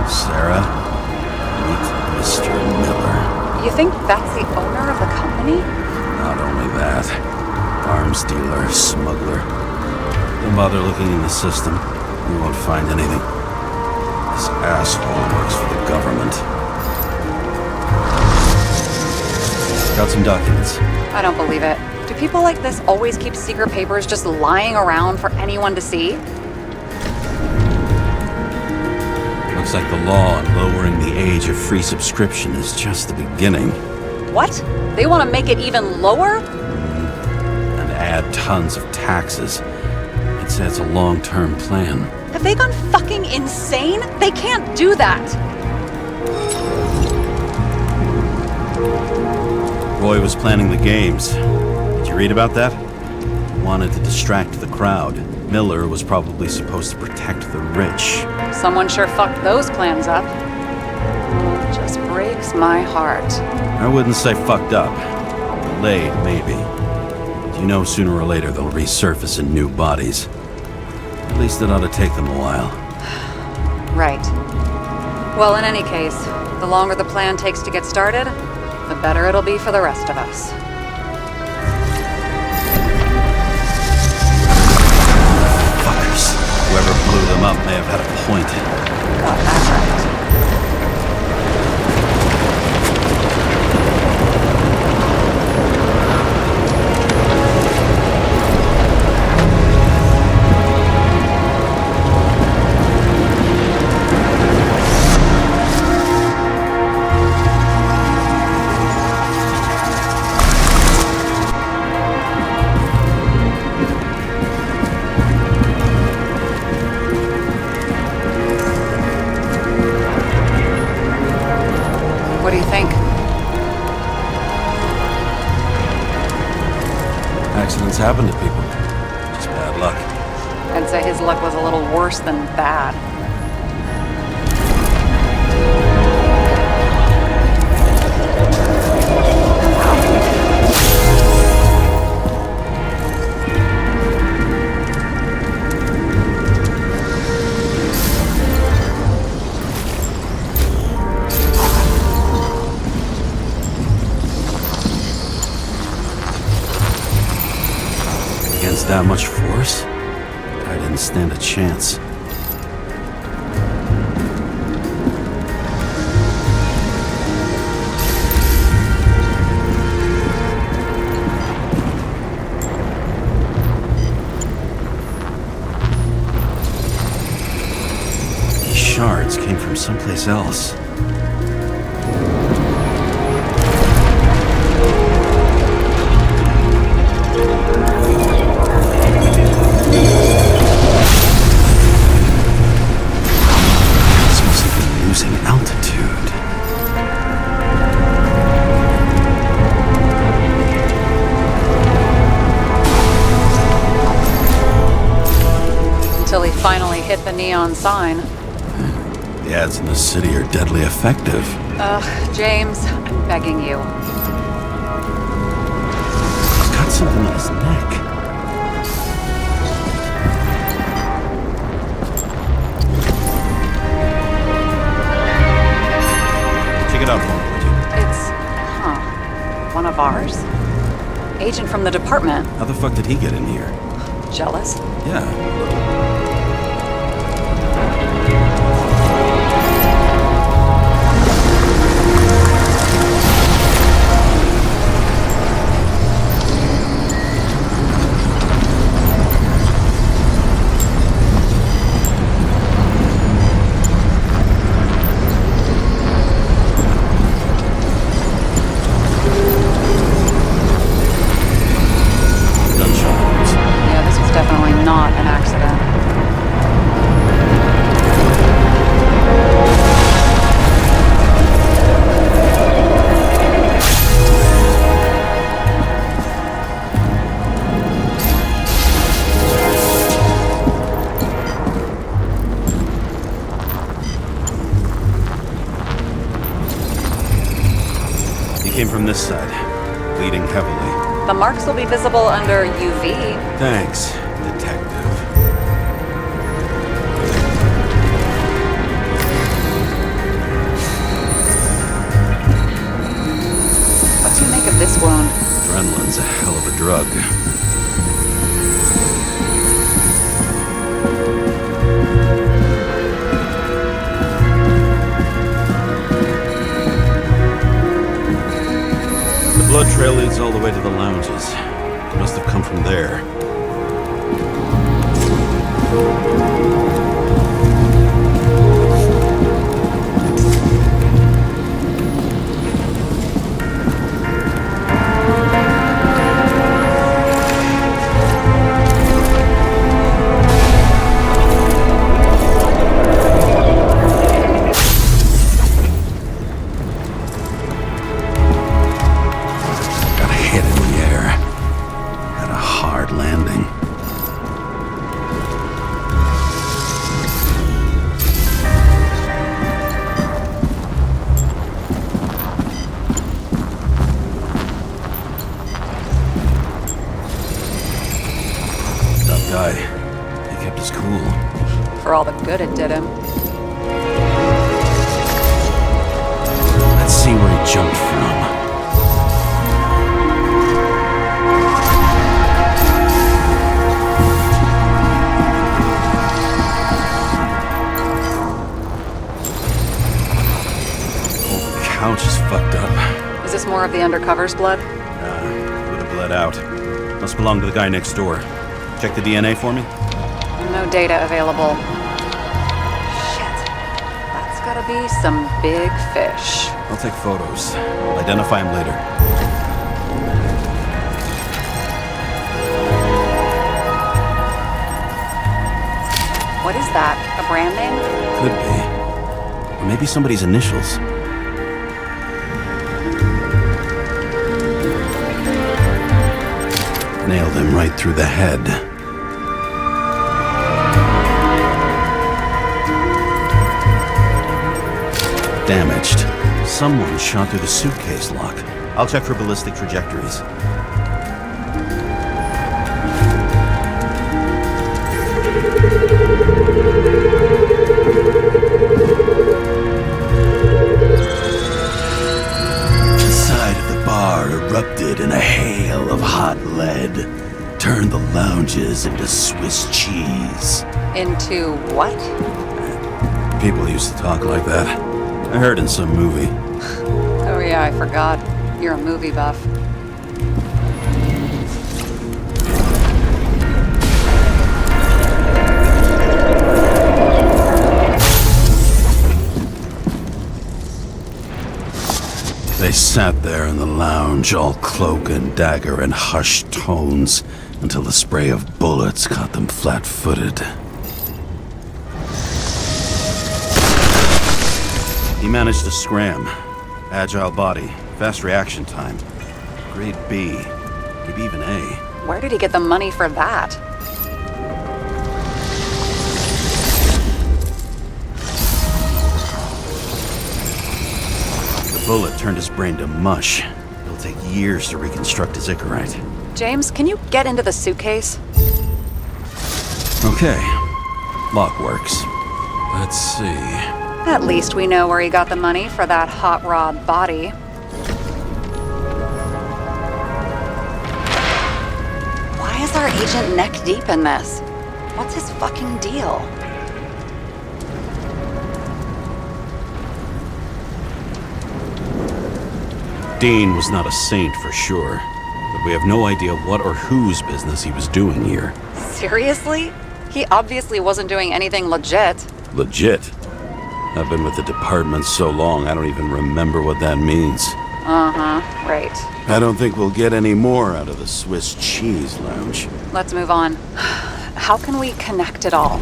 Sarah, meet Mr. Miller. You think that's the owner of the company? Not only that, arms dealer, smuggler. Don't bother looking in the system. You won't find anything. This asshole works for the government. Got some documents. I don't believe it. Do people like this always keep secret papers just lying around for anyone to see? Looks like the law on lowering the age of free subscription is just the beginning. What? They want to make it even lower? And add tons of taxes. I'd say it's a long-term plan. Have they gone fucking insane? They can't do that! Roy was planning the games. Did you read about that? He wanted to distract the crowd. Miller was probably supposed to protect the rich. Someone sure fucked those plans up. It just breaks my heart. I wouldn't say fucked up. Delayed, maybe. But you know sooner or later they'll resurface in new bodies. At least it ought to take them a while. Right. Well, in any case, the longer the plan takes to get started, the better it'll be for the rest of us. Fuckers. Whoever blew them up may have had a point. Got that right. What do you think? Accidents happen to people. Just bad luck. I'd say his luck was a little worse than bad. Against that much force? I didn't stand a chance. shards came from someplace else. This must have been losing altitude. Until he finally hit the neon sign. The ads in the city are deadly effective. Ugh, James, I'm begging you. He's got something on his neck. Check it out for me, would you? It's, one of ours? Agent from the department. How the fuck did he get in here? Jealous? Yeah, a little. Yeah, this was definitely not an accident. He came from this side, bleeding heavily. The marks will be visible under UV. Thanks, detective. What do you make of this wound? Adrenaline's a hell of a drug. The blood trail leads all the way to the lounges. It must have come from there. Got a hit in the air. Had a hard landing. Tough guy. He kept his cool. For all the good it did him. Let's see where he jumped from. Whole couch is fucked up. Is this more of the undercover's blood? Nah, would have bled out. Must belong to the guy next door. Check the DNA for me. No data available. Shit. That's gotta be some big fish. I'll take photos. I'll identify him later. What is that? A brand name? Could be. Or maybe somebody's initials. Nailed him right through the head. Damaged. Someone shot through the suitcase lock. I'll check for ballistic trajectories. The side of the bar erupted in a hail of hot lead. Turned the lounges into Swiss cheese. Into what? People used to talk like that. I heard in some movie. Oh yeah, I forgot. You're a movie buff. sat there in the lounge, all cloak and dagger and hushed tones, until the spray of bullets caught them flat-footed. He managed to scram. Agile body, fast reaction time. Grade B, maybe even A. Where did he get the money for that? The bullet turned his brain to mush. It'll take years to reconstruct his Icarite. James, can you get into the suitcase? Okay. Lock works. Let's see. At least we know where he got the money for that hot rod body. Why is our agent neck deep in this? What's his fucking deal? Dean was not a saint for sure, but we have no idea what or whose business he was doing here. Seriously? He obviously wasn't doing anything legit. Legit? I've been with the department so long, I don't even remember what that means. Uh-huh, right. I don't think we'll get any more out of the Swiss Cheese Lounge. Let's move on. How can we connect it all?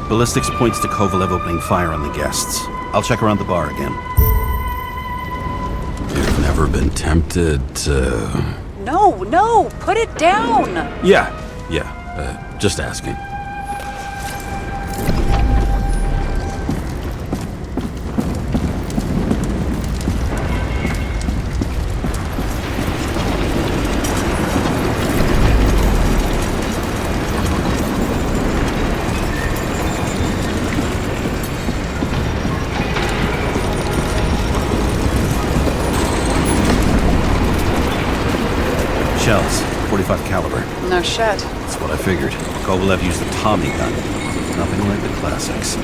Ballistics points to Kovalev opening fire on the guests. I'll check around the bar again. You've never been tempted to... No, put it down! Yeah, just asking. Shells, 45 caliber. No shit. That's what I figured. Kovalev used a Tommy gun. Nothing like the classics.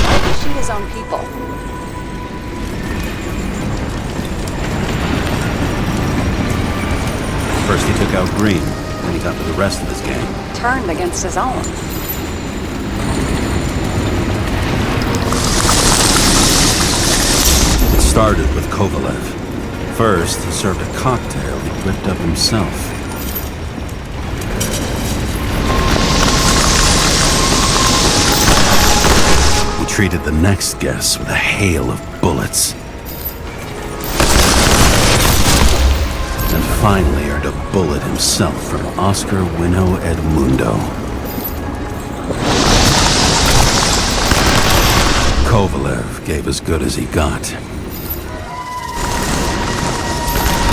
Why did he shoot his own people? First he took out Green, then he got to the rest of his gang. Turned against his own. It started with Kovalev. First, he served a cocktail he whipped up himself. He treated the next guests with a hail of bullets. And finally earned a bullet himself from Oscar Wino Edmundo. Kovalev gave as good as he got.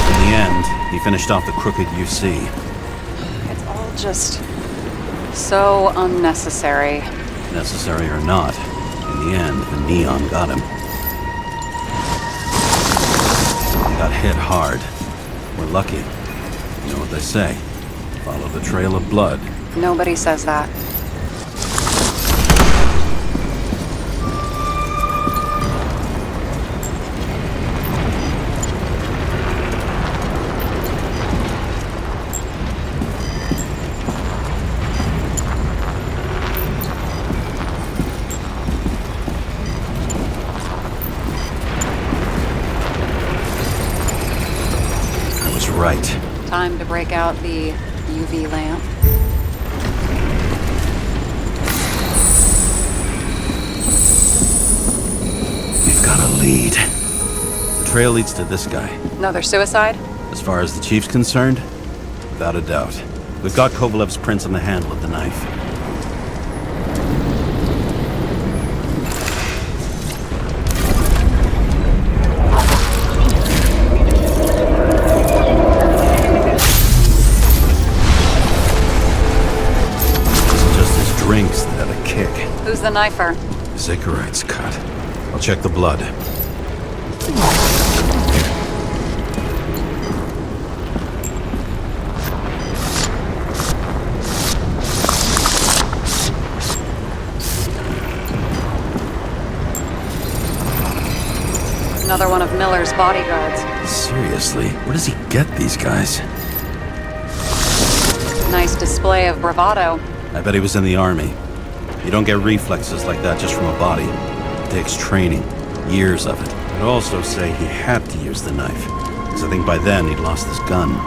In the end, he finished off the crooked UC. It's all just so unnecessary. Necessary or not, in the end, the neon got him. He got hit hard. We're lucky. You know what they say. Follow the trail of blood. Nobody says that. Right. Time to break out the UV lamp. We've got a lead. The trail leads to this guy. Another suicide? As far as the chief's concerned, without a doubt. We've got Kovalev's prints on the handle of the knife. Drinks that had a kick. Who's the knifer? Icarite's cut. I'll check the blood. Another one of Miller's bodyguards. Seriously, where does he get these guys? Nice display of bravado. I bet he was in the army. You don't get reflexes like that just from a body. It takes training. Years of it. I'd also say he had to use the knife, because I think by then he'd lost his gun.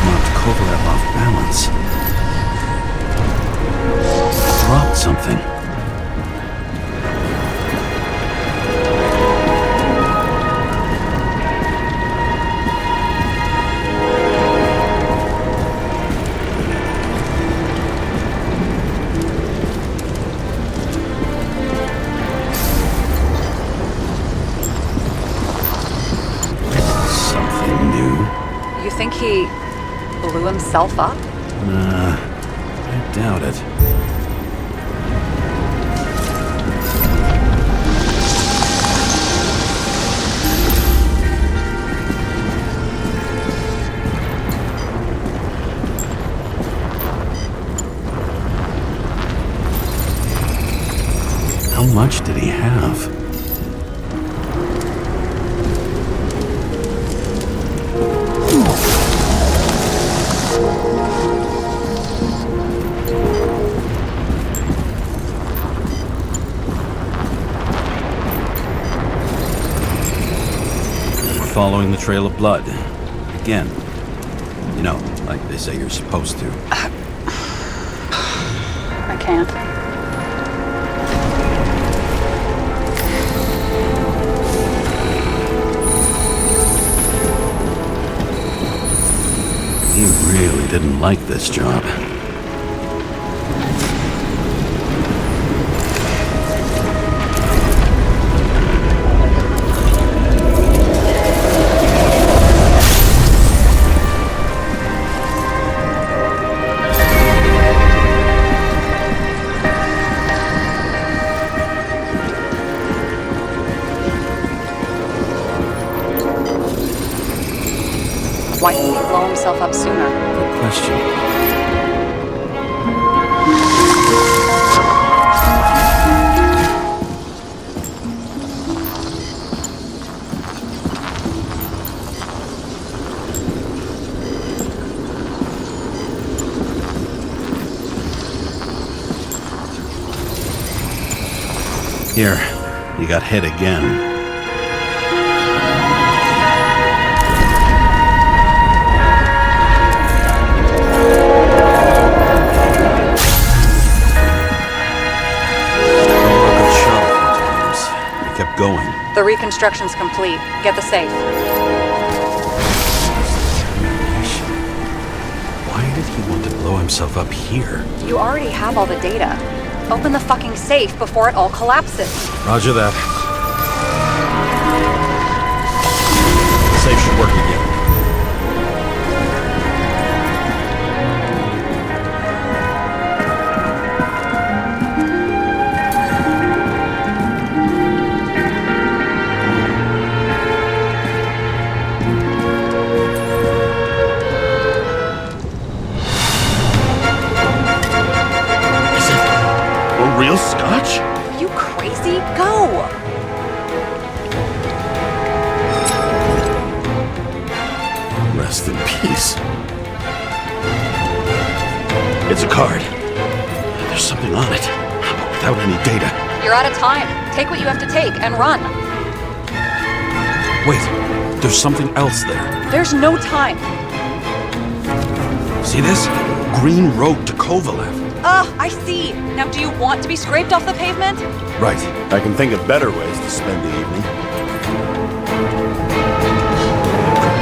Knocked Kovalev off balance. Dropped something. Something new. You think he blew himself up? Nah, I doubt it. How much did he have? Following the trail of blood. Again. You know, like they say you're supposed to. I can't. He really didn't like this job. Why didn't he blow himself up sooner? Good question. Here, you got hit again. Kept going. The reconstruction's complete. Get the safe. Why did he want to blow himself up here? You already have all the data. Open the fucking safe before it all collapses. Roger that. Safe should work again. Real scotch? Are you crazy? Go! Rest in peace. It's a card. There's something on it, but without any data. You're out of time. Take what you have to take and run. Wait, there's something else there. There's no time. See this? Green Road to Kovalev. I see. Now, do you want to be scraped off the pavement? Right. I can think of better ways to spend the evening.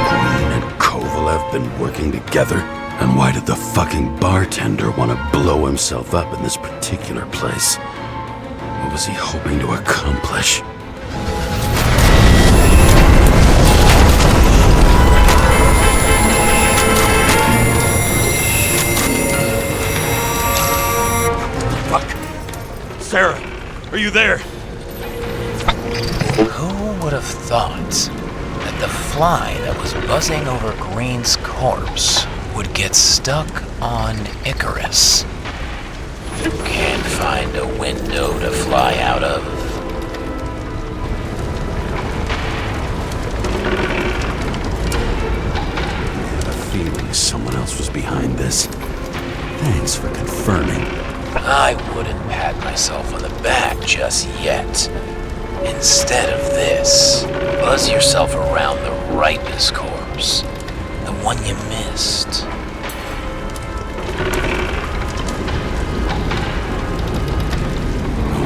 Green and Kovalev been working together. And why did the fucking bartender want to blow himself up in this particular place? What was he hoping to accomplish? Sarah, are you there? Who would have thought that the fly that was buzzing over Green's corpse would get stuck on Icarus? Can't find a window to fly out of. I had a feeling someone else was behind this. Thanks for confirming. I wouldn't pat myself on the back just yet. Instead of this, buzz yourself around the Ripus corpse, the one you missed.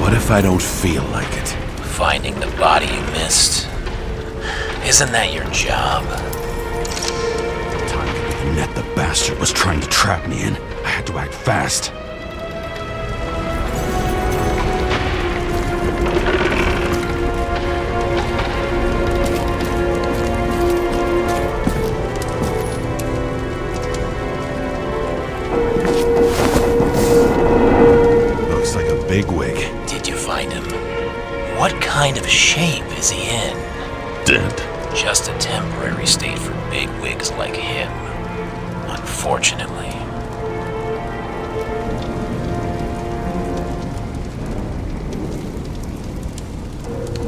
What if I don't feel like it? Finding the body you missed? Isn't that your job? Time to be the net the bastard was trying to trap me in. I had to act fast. Looks like a bigwig. Did you find him? What kind of shape is he in? Dead. Just a temporary state for bigwigs like him. Unfortunately.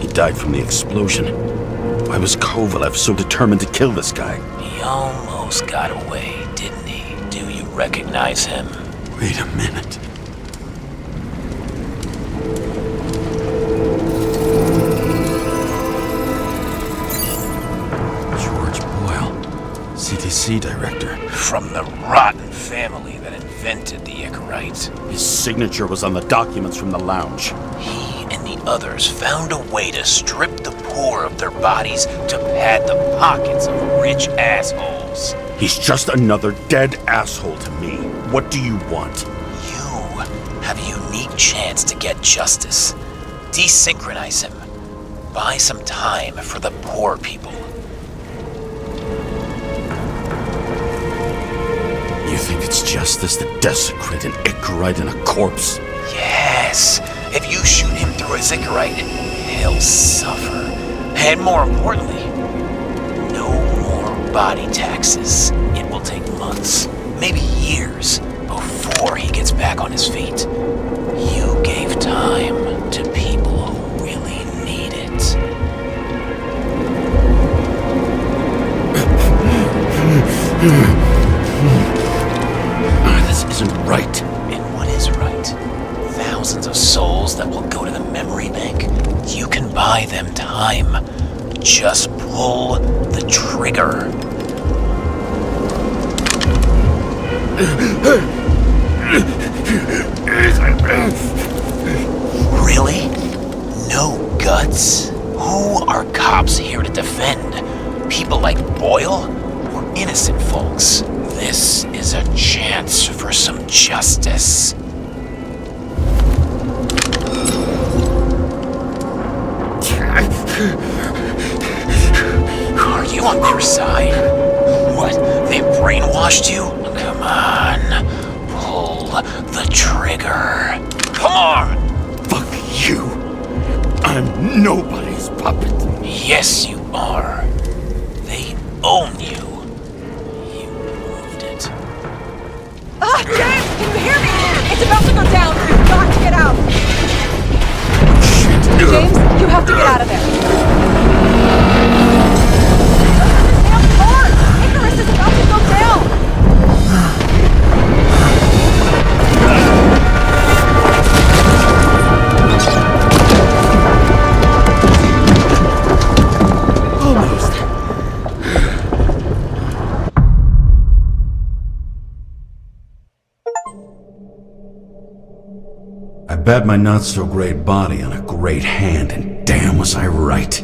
He died from the explosion. Why was Kovalev so determined to kill this guy? He almost got away, didn't he? Do you recognize him? Wait a minute. George Boyle, CTC director. From the rotten family that invented the Icarite. His signature was on the documents from the lounge. He and the others found a way to strip the poor of their bodies to pad the pockets of rich assholes. He's just another dead asshole to me. What do you want? You have a unique chance to get justice. Desynchronize him. Buy some time for the poor people. You think it's justice to desecrate an Icarite and a corpse? Yes. If you shoot him through a Icarite, he'll suffer. And more importantly, no more body taxes. It will take months, maybe years, before he gets back on his feet. You gave time to people who really need it. This isn't right. And what is right? Thousands of souls that will go to the memory bank. You can buy them time. Just pull the trigger. Really? No guts? Who are cops here to defend? People like Boyle or innocent folks? This is a chance for some justice. Are you on their side? What? They brainwashed you? Come on. Pull the trigger. Come on! Fuck you. I'm nobody's puppet. Yes, you are. They own you. You proved it. James, can you hear me? It's about to go down. You've got to get out. James, you have to get out of there. Icarus is about to go down. Almost. I bet my not-so-great body on a great hand, and damn was I right.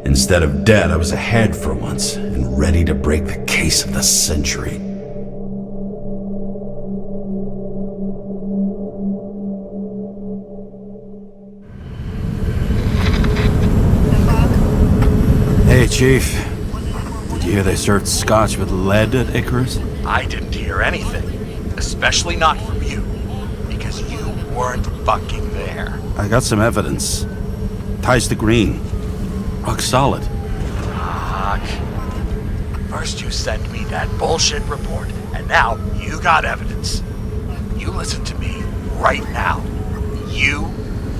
Instead of dead, I was ahead for once, and ready to break the case of the century. Hey, Chief. Did you hear they served scotch with lead at Icarus? I didn't hear anything, especially not from you, because you weren't fucking there. I got some evidence. Ties to Green. Rock solid. Fuck. First you sent me that bullshit report, and now you got evidence. You listen to me right now. You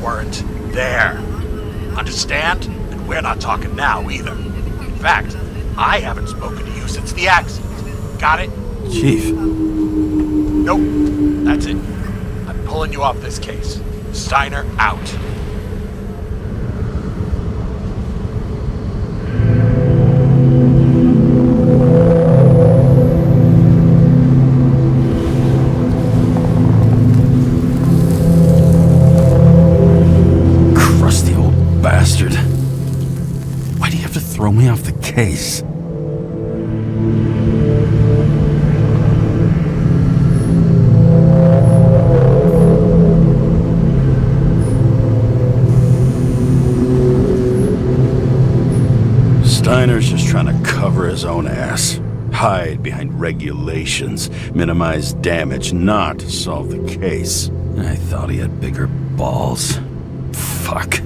weren't there. Understand? And we're not talking now either. In fact, I haven't spoken to you since the accident. Got it? Chief. Nope. That's it. I'm pulling you off this case. Steiner out. Crusty old bastard. Why do you have to throw me off the case? Steiner's just trying to cover his own ass. Hide behind regulations, minimize damage, not solve the case. I thought he had bigger balls. Fuck.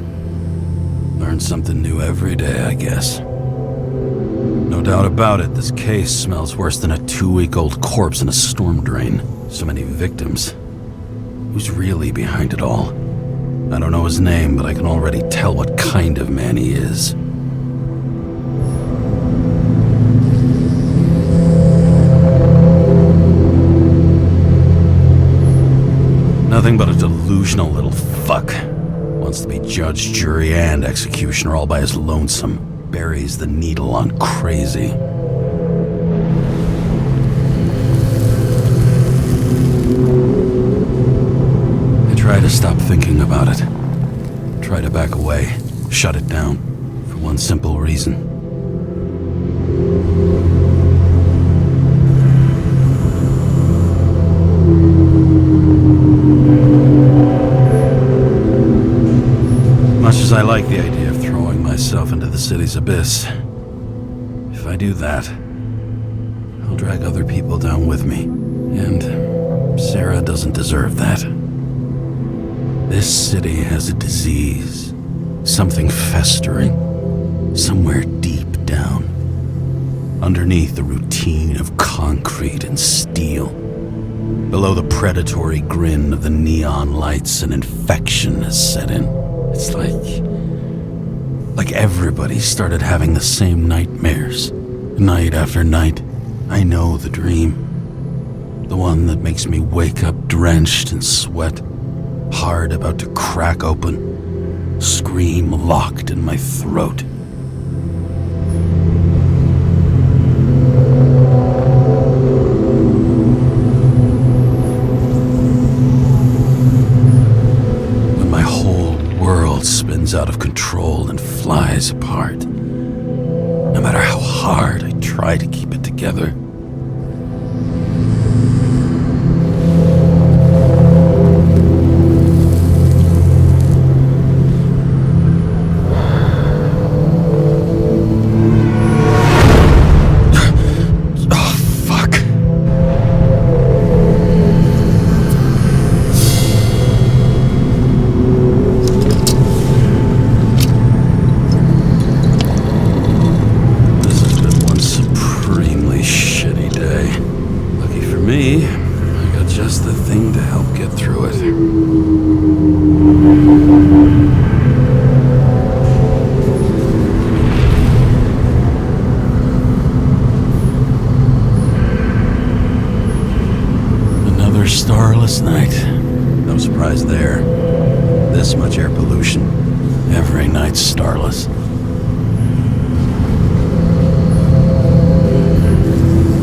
Learn something new every day, I guess. No doubt about it, this case smells worse than a 2-week-old corpse in a storm drain. So many victims. Who's really behind it all? I don't know his name, but I can already tell what kind of man he is. Nothing but a delusional little fuck. Wants to be judge, jury, and executioner all by his lonesome. Buries the needle on crazy. I try to stop thinking about it. Try to back away, shut it down, for one simple reason. Much as I like the idea of throwing myself into the city's abyss, if I do that, I'll drag other people down with me. And Sarah doesn't deserve that. This city has a disease, something festering, somewhere deep down, underneath the routine of concrete and steel. Below the predatory grin of the neon lights, an infection has set in. It's like everybody started having the same nightmares, night after night. I know the dream. The one that makes me wake up drenched in sweat, heart about to crack open, scream locked in my throat. Out of control and flies apart. No matter how hard I try to keep it together. Me, I got just the thing to help get through it. Another starless night. No surprise there. This much air pollution. Every night's starless.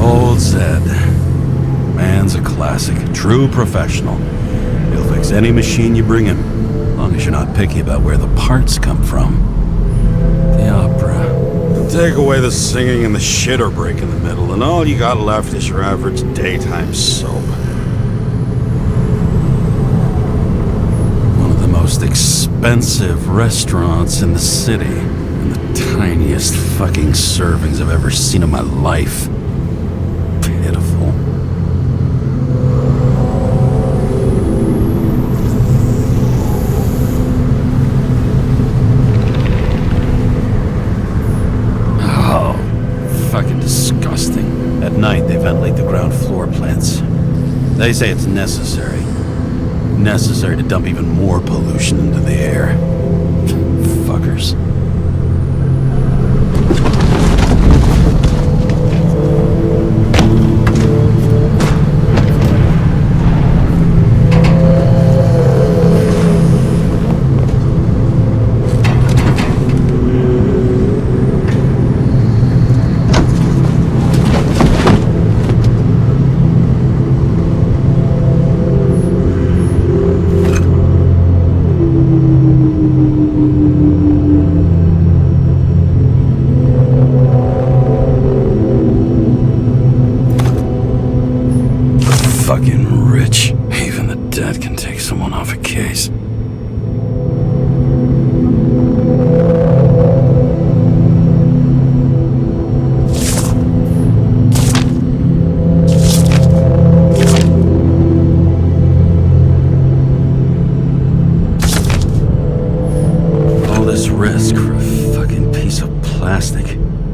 Old Zed. Man's a classic, true professional. He'll fix any machine you bring him, as long as you're not picky about where the parts come from. The opera. Take away the singing and the shitter break in the middle, and all you got left is your average daytime soap. One of the most expensive restaurants in the city, and the tiniest fucking servings I've ever seen in my life. Pitiful. They say it's necessary. Necessary to dump even more pollution into the air. Fuckers. Fucking rich. Even the dead can take someone off a case. All this risk for a fucking piece of plastic.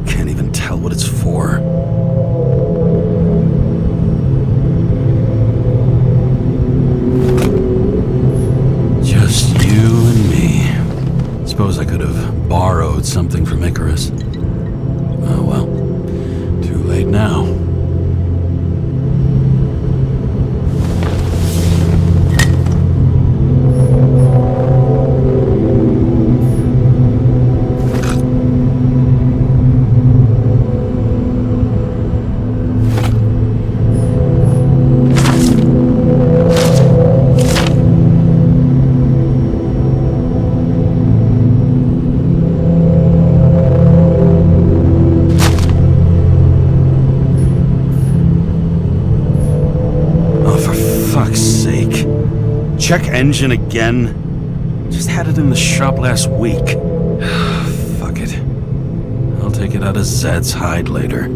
Can't even tell what it's for. Just you and me. Suppose I could have borrowed something from Icarus. Oh well. Too late now. Check engine again? Just had it in the shop last week. Fuck it. I'll take it out of Zed's hide later.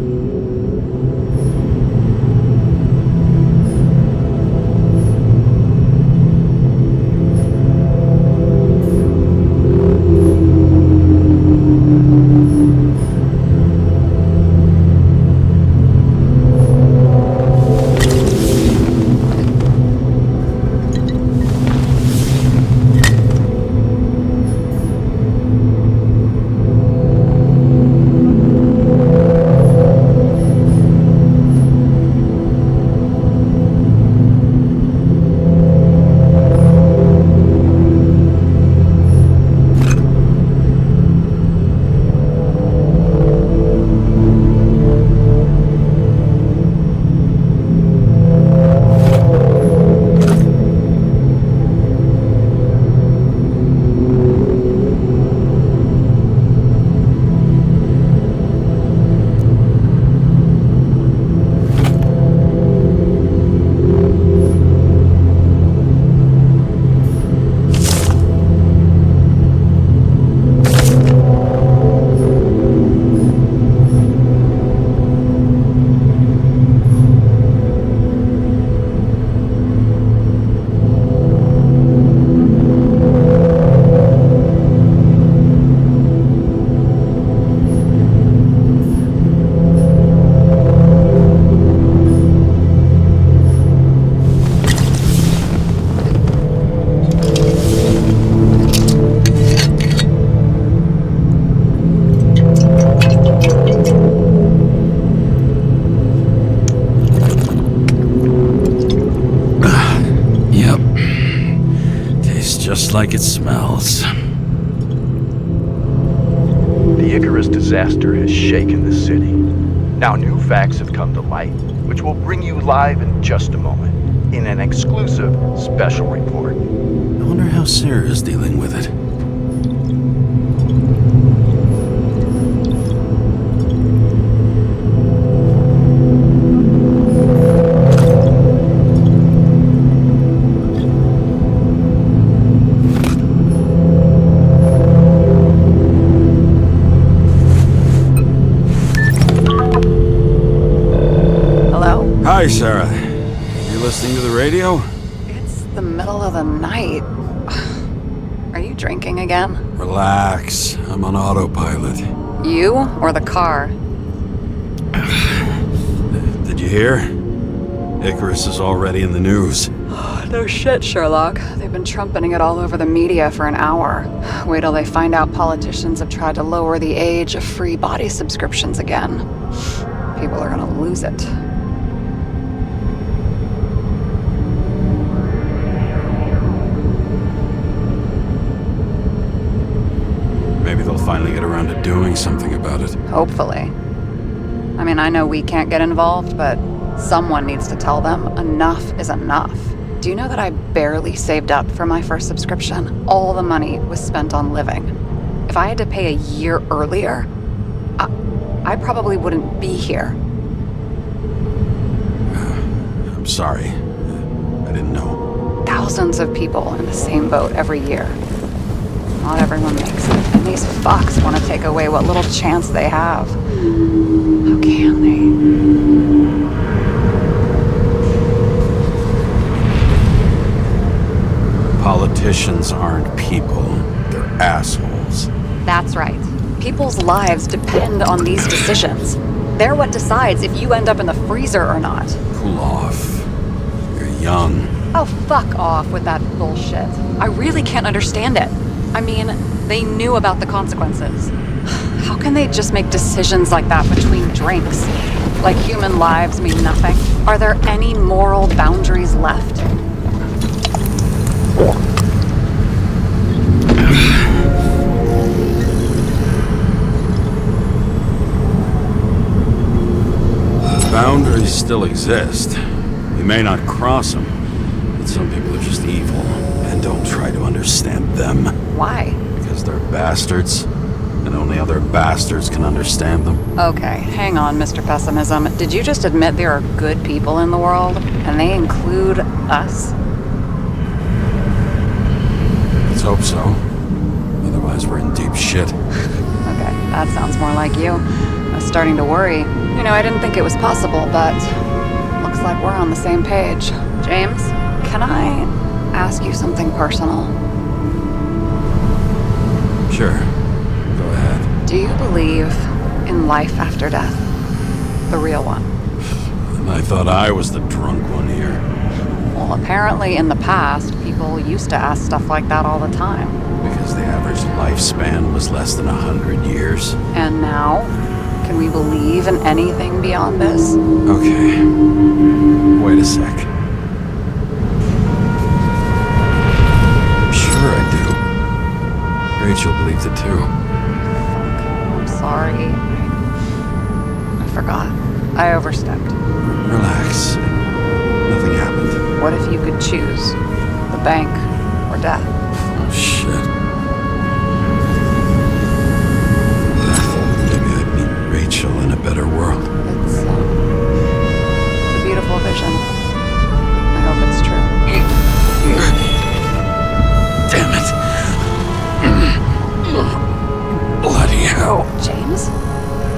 Just like it smells. The Icarus disaster has shaken the city. Now new facts have come to light, which we'll bring you live in just a moment, in an exclusive special report. I wonder how Sarah's dealing with it. Hi, Sarah. You listening to the radio? It's the middle of the night. Are you drinking again? Relax. I'm on autopilot. You or the car? Did you hear? Icarus is already in the news. No shit, Sherlock. They've been trumpeting it all over the media for an hour. Wait till they find out politicians have tried to lower the age of free body subscriptions again. People are gonna lose it. Maybe they'll finally get around to doing something about it. Hopefully. I mean, I know we can't get involved, but someone needs to tell them enough is enough. Do you know that I barely saved up for my first subscription? All the money was spent on living. If I had to pay a year earlier, I probably wouldn't be here. I'm sorry. I didn't know. Thousands of people in the same boat every year. Not everyone makes it, and these fucks want to take away what little chance they have. How can they? Politicians aren't people. They're assholes. That's right. People's lives depend on these decisions. They're what decides if you end up in the freezer or not. Cool off. You're young. Oh, fuck off with that bullshit. I really can't understand it. I mean, they knew about the consequences. How can they just make decisions like that between drinks? Like human lives mean nothing? Are there any moral boundaries left? Boundaries still exist. We may not cross them, but some people are just evil and don't try to understand them. Why? Because they're bastards, and only other bastards can understand them. Okay, hang on, Mr. Pessimism. Did you just admit there are good people in the world, and they include us? Let's hope so. Otherwise, we're in deep shit. Okay, that sounds more like you. I was starting to worry. You know, I didn't think it was possible, but looks like we're on the same page. James, can I ask you something personal? Sure. Go ahead. Do you believe in life after death? The real one? And I thought I was the drunk one here. Well, apparently in the past, people used to ask stuff like that all the time. Because the average lifespan was less than 100 years. And now? Can we believe in anything beyond this? Okay. Wait a sec. Sure I do. Rachel believes it too. I'm sorry. I forgot. I overstepped. Relax. Nothing happened. What if you could choose? The bank or death? Oh, shit. Rachel in a better world. It's a beautiful vision. I hope it's true. Damn it. Bloody hell. James?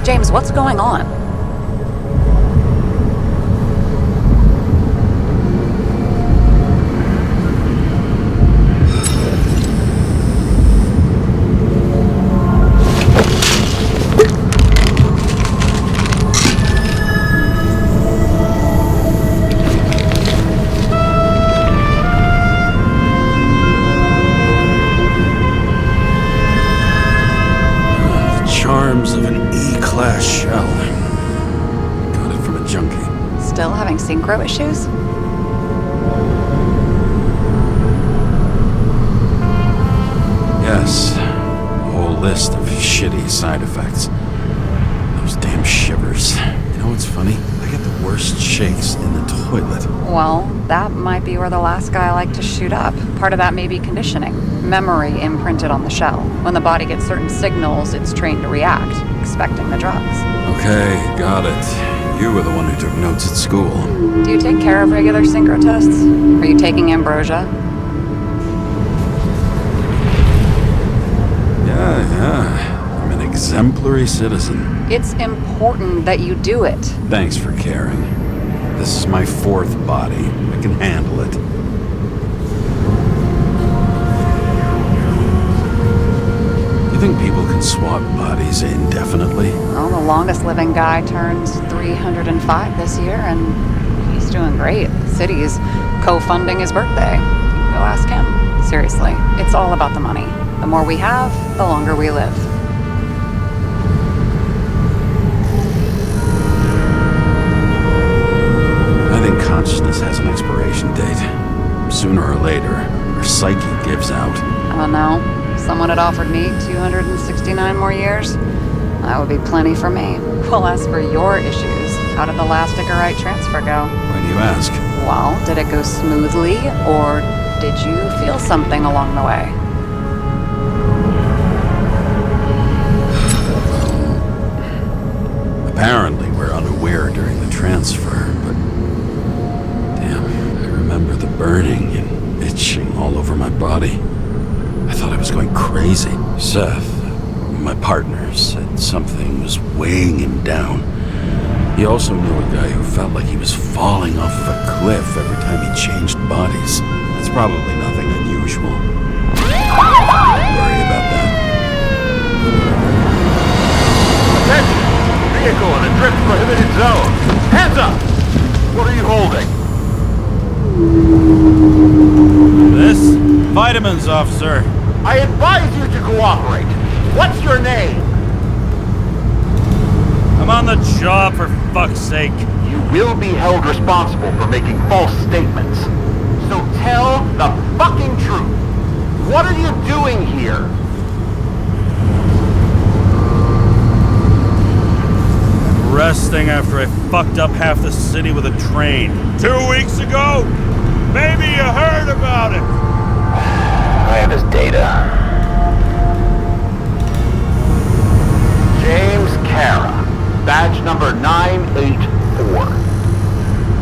James, what's going on? Of an E-class shell. Got it from a junkie. Still having synchro issues? Yes. A whole list of shitty side effects. Those damn shivers. You know what's funny? I get the worst shakes in the toilet. Well, that might be where the last guy liked to shoot up. Part of that may be conditioning. Memory imprinted on the shell. When the body gets certain signals, it's trained to react, expecting the drugs. Okay, got it. You were the one who took notes at school. Do you take care of regular synchro tests? Are you taking ambrosia? Yeah. I'm an exemplary citizen. It's important that you do it. Thanks for caring. This is my fourth body. I can handle it. You think people can swap bodies indefinitely? Well, the longest living guy turns 305 this year, and he's doing great. The city's co-funding his birthday. You can go ask him. Seriously, it's all about the money. The more we have, the longer we live. I think consciousness has an expiration date. Sooner or later, our psyche gives out. I don't know. Someone had offered me 269 more years. That would be plenty for me. Well, as for your issues, how did the last Icarite transfer go? Why do you ask? Well, did it go smoothly, or did you feel something along the way? Apparently, we're unaware during the transfer, but... Damn, I remember the burning and itching all over my body. I thought I was going crazy. Seth, my partner, said something was weighing him down. He also knew a guy who felt like he was falling off of a cliff every time he changed bodies. It's probably nothing unusual. Don't worry about that. Attention! Vehicle in a drift prohibited zone. Hands up! What are you holding? This? Vitamins, officer. I advise you to cooperate. What's your name? I'm on the job, for fuck's sake. You will be held responsible for making false statements. So tell the fucking truth. What are you doing here? Resting after I fucked up half the city with a train. 2 weeks ago? Maybe you heard about it. I have his data. James Kara, badge number 984.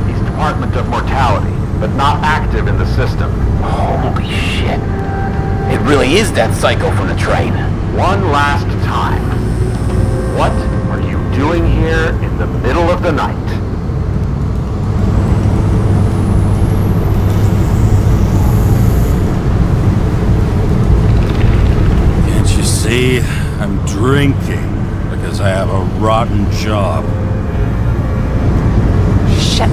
He's Department of Mortality, but not active in the system. Holy shit. It really is that psycho from the train. One last time. What are you doing here in the middle of the night? Can't you see? I'm drinking because I have a rotten job. Shit.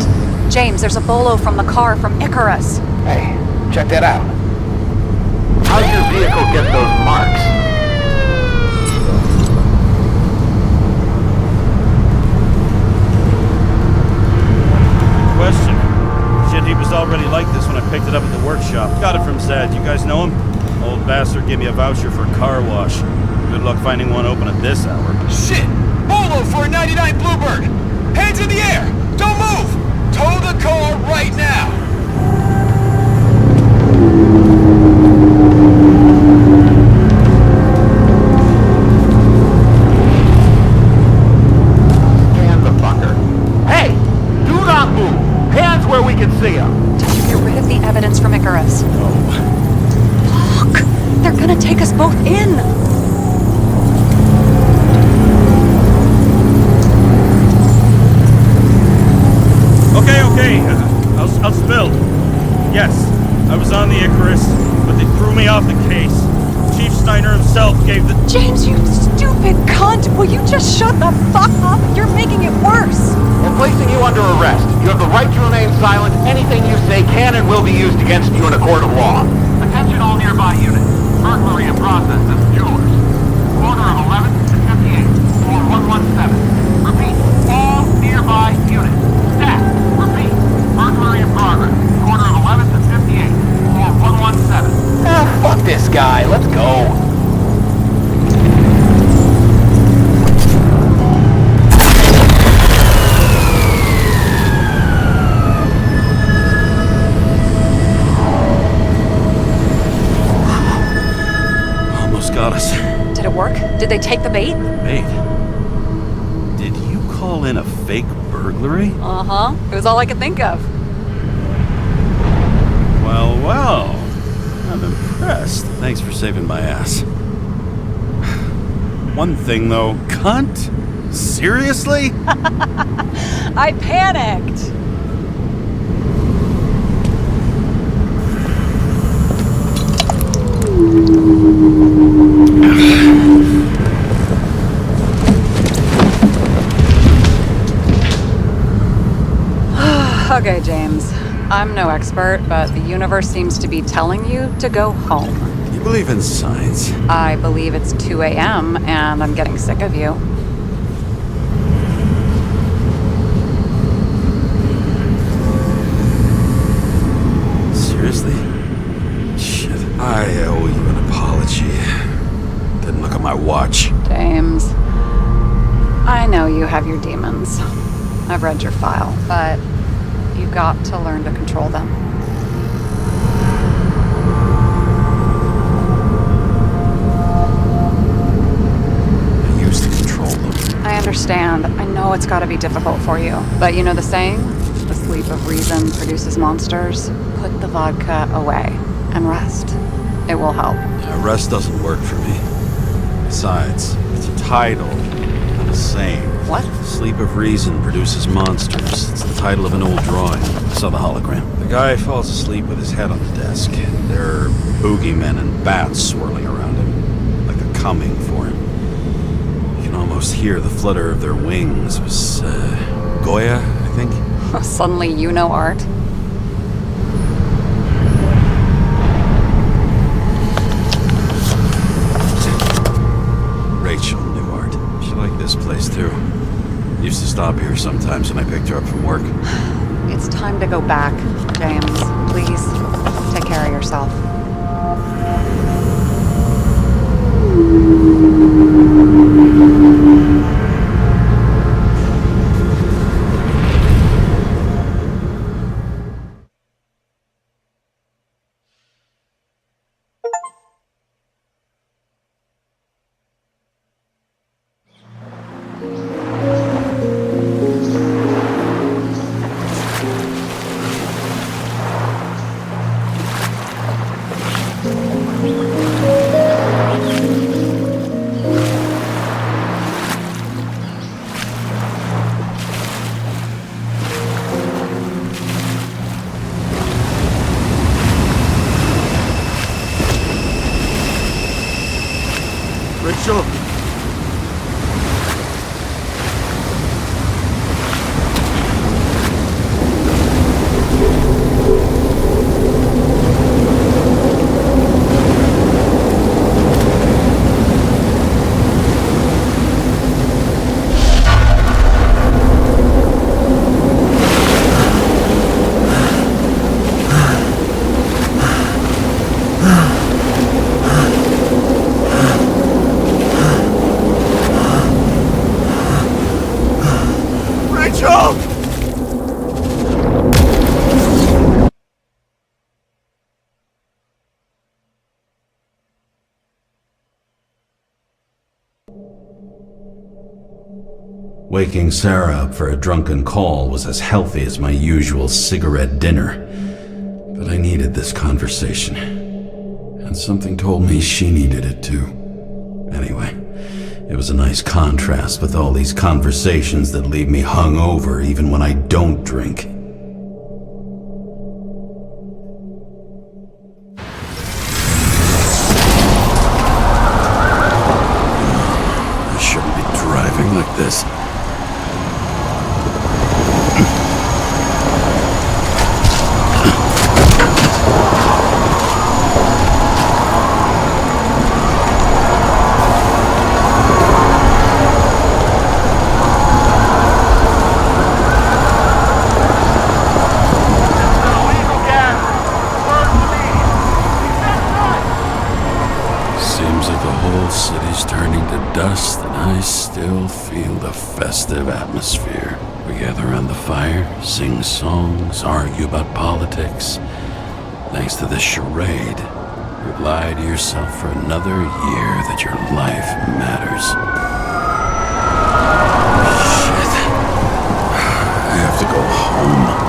James, there's a bolo from the car from Icarus. Hey, check that out. How'd your vehicle get those marks? Question. Shit, he was already like this when I picked it up at the workshop. Got it from Zed. You guys know him? Old bastard gave me a voucher for a car wash. Good luck finding one open at this hour. Shit! Bolo for a 99 Bluebird! Hands in the air! Don't move! Tow the car right now! Scan the fucker. Hey! Do not move! Hands where we can see them! Did you get rid of the evidence from Icarus? Look! They're gonna take us both in! Okay. I'll spill. Yes, I was on the Icarus, but they threw me off the case. Chief Steiner himself gave the... James, you stupid cunt! Will you just shut the fuck up? You're making it worse! We're placing you under arrest. You have the right to remain silent. Anything you say can and will be used against you in a court of law. Attention all nearby units. Burglary in process at the Jewelers. Corner of 11th and 58th. Floor 117. Repeat. All nearby units. Staff. Repeat. Burglary in progress. Corner of 11th and 58th. Floor 117. Fuck this guy. Let's go. Got us. Did it work? Did they take the bait? Bait? Did you call in a fake burglary? Uh-huh. It was all I could think of. Well. I'm impressed. Thanks for saving my ass. One thing, though. Cunt? Seriously? I panicked. Okay, James. I'm no expert, but the universe seems to be telling you to go home. You believe in science? I believe it's 2 a.m. and I'm getting sick of you. Seriously? Shit. I owe you an apology. Didn't look at my watch. James, I know you have your demons. I've read your file, but you've got to learn to control them. I used to control them. I understand. I know it's gotta be difficult for you. But you know the saying? The sleep of reason produces monsters. Put the vodka away and rest. It will help. Yeah, rest doesn't work for me. Besides, it's a title, not a saying. What? Sleep of Reason produces monsters. It's the title of an old drawing. I saw the hologram. The guy falls asleep with his head on the desk. There are boogeymen and bats swirling around him, like they're coming for him. You can almost hear the flutter of their wings. It was, Goya, I think? Suddenly you know art. Rachel knew art. She liked this place too. Used to stop here sometimes when I picked her up from work. It's time to go back, James. Please, take care of yourself. Rachel! Waking Sarah up for a drunken call was as healthy as my usual cigarette dinner. But I needed this conversation. And something told me she needed it too. Anyway, it was a nice contrast with all these conversations that leave me hungover even when I don't drink. I shouldn't be driving like this. Dust, and I still feel the festive atmosphere. We gather around the fire, sing songs, argue about politics. Thanks to this charade, you lie to yourself for another year that your life matters. Shit. I have to go home.